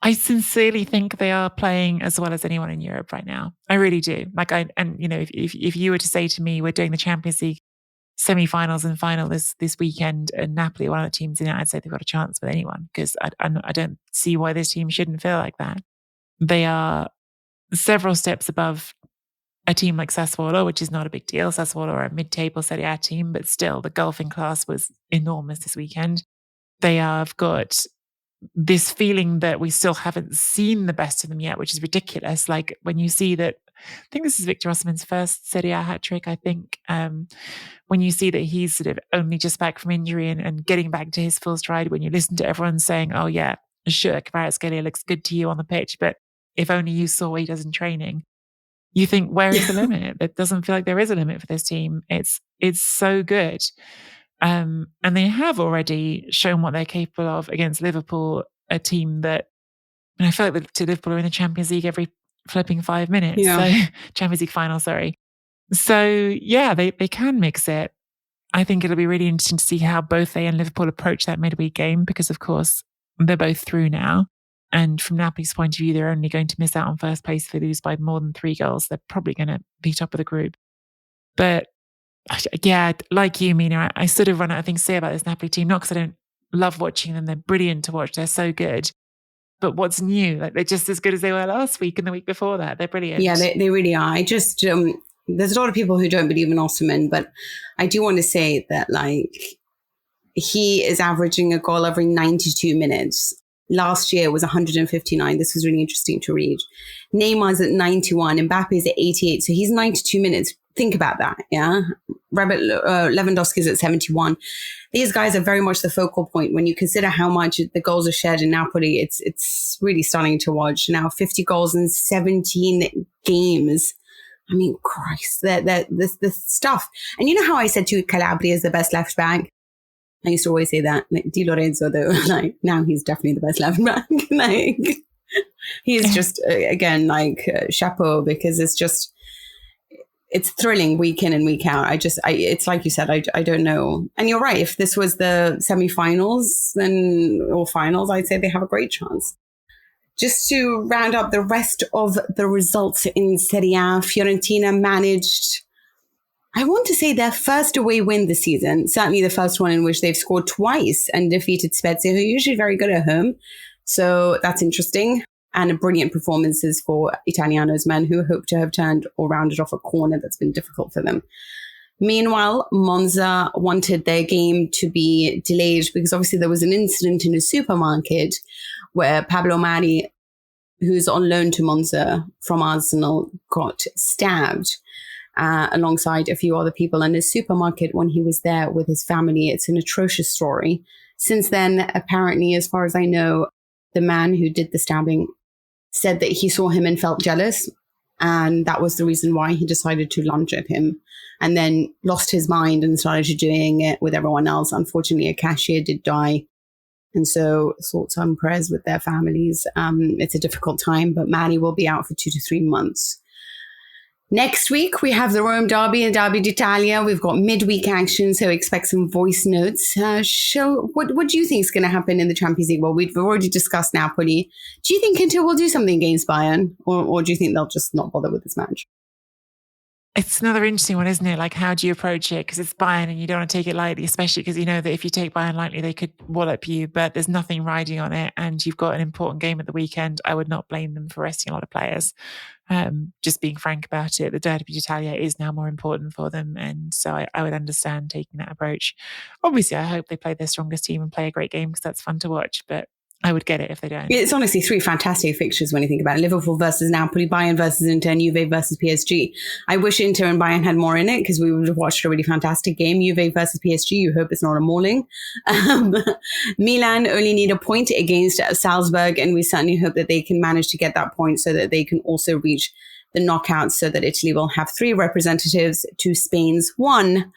I sincerely think they are playing as well as anyone in Europe right now. I really do. If you were to say to me, we're doing the Champions League semi-finals and final this weekend, and Napoli, one of the teams in it, I'd say they've got a chance with anyone, because I don't see why this team shouldn't feel like that. They are several steps above a team like Sassuolo, which is not a big deal. Sassuolo are a mid-table Serie A team, but still the golfing class was enormous this weekend. They have got this feeling that we still haven't seen the best of them yet, which is ridiculous. Like when you see that, I think this is Victor Osimhen's first Serie A hat-trick, I think. When you see that he's sort of only just back from injury and getting back to his full stride, when you listen to everyone saying, oh yeah, sure, Kvaratskhelia looks good to you on the pitch, but if only you saw what he does in training. you think, where is the limit? It doesn't feel like there is a limit for this team. It's so good. And they have already shown what they're capable of against Liverpool, a team that, and I feel like to Liverpool are in the Champions League every flipping 5 minutes. Yeah. So Champions League final, sorry. So yeah, they can mix it. I think it'll be really interesting to see how both they and Liverpool approach that midweek game, because of course they're both through now. And from Napoli's point of view, they're only going to miss out on first place if they lose by more than 3 goals. They're probably going to be top of the group. But yeah, like you, Mina, I sort of run out of things to say about this Napoli team. Not because I don't love watching them. They're brilliant to watch. They're so good. But what's new? Like, they're just as good as they were last week and the week before that. They're brilliant. Yeah, they really are. I just, there's a lot of people who don't believe in Osimhen, but I do want to say that, like, he is averaging a goal every 92 minutes. Last year was 159. This was really interesting to read. Neymar's at 91. Mbappe's at 88. So he's 92 minutes. Think about that, yeah? Lewandowski's at 71. These guys are very much the focal point. When you consider how much the goals are shared in Napoli, it's really stunning to watch. Now, 50 goals in 17 games. I mean, Christ, the stuff. And you know how I said to you, Calabria is the best left back? I used to always say that. Like, Di Lorenzo, though, like, now he's definitely the best left back. Like, he's just, again, like, chapeau, because it's thrilling week in and week out. It's like you said, I don't know. And you're right. If this was the semi-finals or finals, I'd say they have a great chance. Just to round up the rest of the results in Serie A, Fiorentina managed, I want to say, their first away win this season. Certainly the first one in which they've scored twice and defeated Spezia, who are usually very good at home. So that's interesting. And brilliant performances for Italiano's men, who hope to have turned or rounded off a corner that's been difficult for them. Meanwhile, Monza wanted their game to be delayed because obviously there was an incident in a supermarket where Pablo Mari, who's on loan to Monza from Arsenal, got stabbed alongside a few other people in a supermarket when he was there with his family. It's an atrocious story. Since then, apparently, as far as I know, the man who did the stabbing said that he saw him and felt jealous. And that was the reason why he decided to lunge at him, and then lost his mind and started doing it with everyone else. Unfortunately, a cashier did die. And so thoughts and prayers with their families. It's a difficult time, but Mari will be out for 2 to 3 months. Next week, we have the Rome Derby and Derby d'Italia. We've got midweek action, so expect some voice notes. What do you think is going to happen in the Champions League? Well, we've already discussed Napoli. Do you think Inter will do something against Bayern? Or do you think they'll just not bother with this match? It's another interesting one, isn't it? Like, how do you approach it? Because it's Bayern and you don't want to take it lightly, especially because you know that if you take Bayern lightly, they could wallop you, but there's nothing riding on it. And you've got an important game at the weekend. I would not blame them for resting a lot of players. Just being frank about it, the Derby d'Italia is now more important for them. And so I would understand taking that approach. Obviously, I hope they play their strongest team and play a great game because that's fun to watch. But I would get it if they don't. It's honestly 3 fantastic fixtures when you think about it. Liverpool versus Napoli, Bayern versus Inter, and Juve versus PSG. I wish Inter and Bayern had more in it because we would have watched a really fantastic game. Juve versus PSG, you hope it's not a mauling. Milan only need a point against Salzburg, and we certainly hope that they can manage to get that point so that they can also reach the knockouts, so that Italy will have 3 representatives to Spain's 1.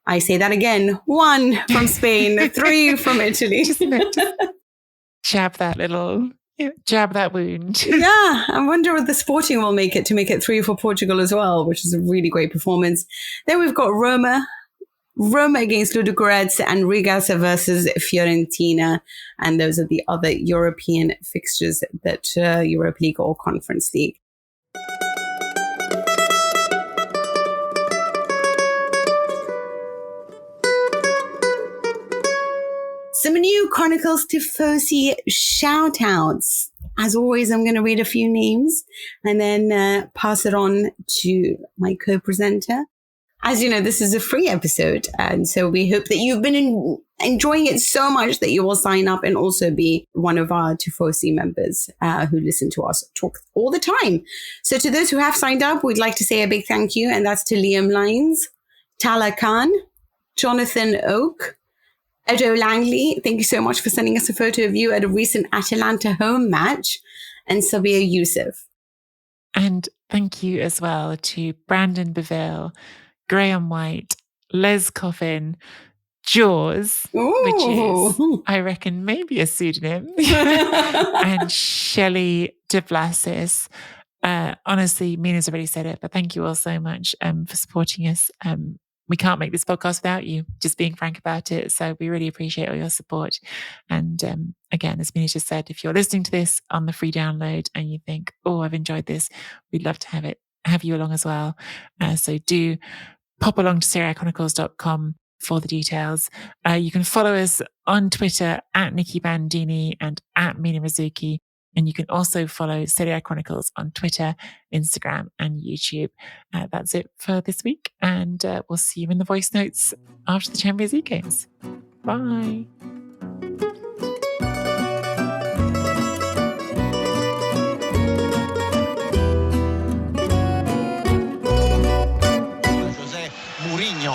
I say that again, 1 from Spain, 3 from Italy. Just jab that wound. Yeah, I wonder if the Sporting will make it 3 for Portugal as well, which is a really great performance. Then we've got Roma against Ludogorets, and Rigas versus Fiorentina. And those are the other European fixtures that Europa League or Conference League. Some new Chronicles Tifosi shout-outs. As always, I'm going to read a few names and then pass it on to my co-presenter. As you know, this is a free episode, and so we hope that you've been enjoying it so much that you will sign up and also be one of our Tifosi members who listen to us talk all the time. So to those who have signed up, we'd like to say a big thank you, and that's to Liam Lyons, Tala Khan, Jonathan Oak, Edo Langley, thank you so much for sending us a photo of you at a recent Atalanta home match, and Sabir Youssef. And thank you as well to Brandon Beville, Graham White, Les Coffin, Jaws, which is, I reckon, maybe a pseudonym, and Shelley de Blasis. Honestly, Mina's already said it, but thank you all so much for supporting us. We can't make this podcast without you, just being frank about it. So we really appreciate all your support. And again, as Mina just said, if you're listening to this on the free download and you think, oh, I've enjoyed this, we'd love to have you along as well. So do pop along to SerieAchronicles.com for the details. You can follow us on Twitter at Nicky Bandini and at Mina Rizuki. And you can also follow Serie A Chronicles on Twitter, Instagram, and YouTube. That's it for this week. And we'll see you in the voice notes after the Champions League games. Bye.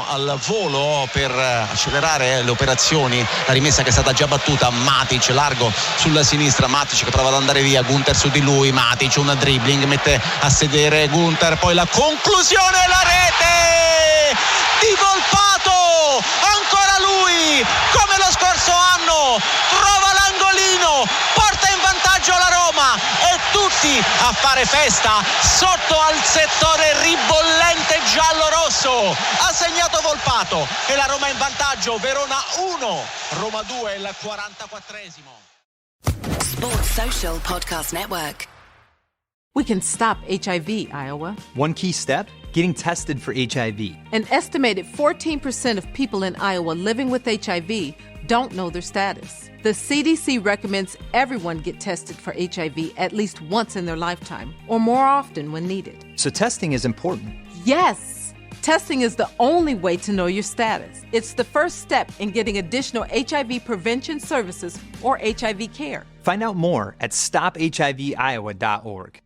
Al volo per accelerare le operazioni, la rimessa che è stata già battuta, Matic largo sulla sinistra, Matic che prova ad andare via, Gunter su di lui, Matic un dribbling, mette a sedere Gunter, poi la conclusione, la rete di Volpato, ancora lui come lo scorso anno, trova l'angolino, porta in vantaggio la Roma e tutti a fare festa sotto al settore ribollente giallo-rosso. Ha segnato Volpato e la Roma in vantaggio, Verona 1, Roma 2 il 44esimo. Sports Social Podcast Network. We can stop HIV, Iowa. One key step, getting tested for HIV. An estimated 14% of people in Iowa living with HIV don't know their status. The CDC recommends everyone get tested for HIV at least once in their lifetime, or more often when needed. So testing is important. Yes! Testing is the only way to know your status. It's the first step in getting additional HIV prevention services or HIV care. Find out more at stophiviowa.org.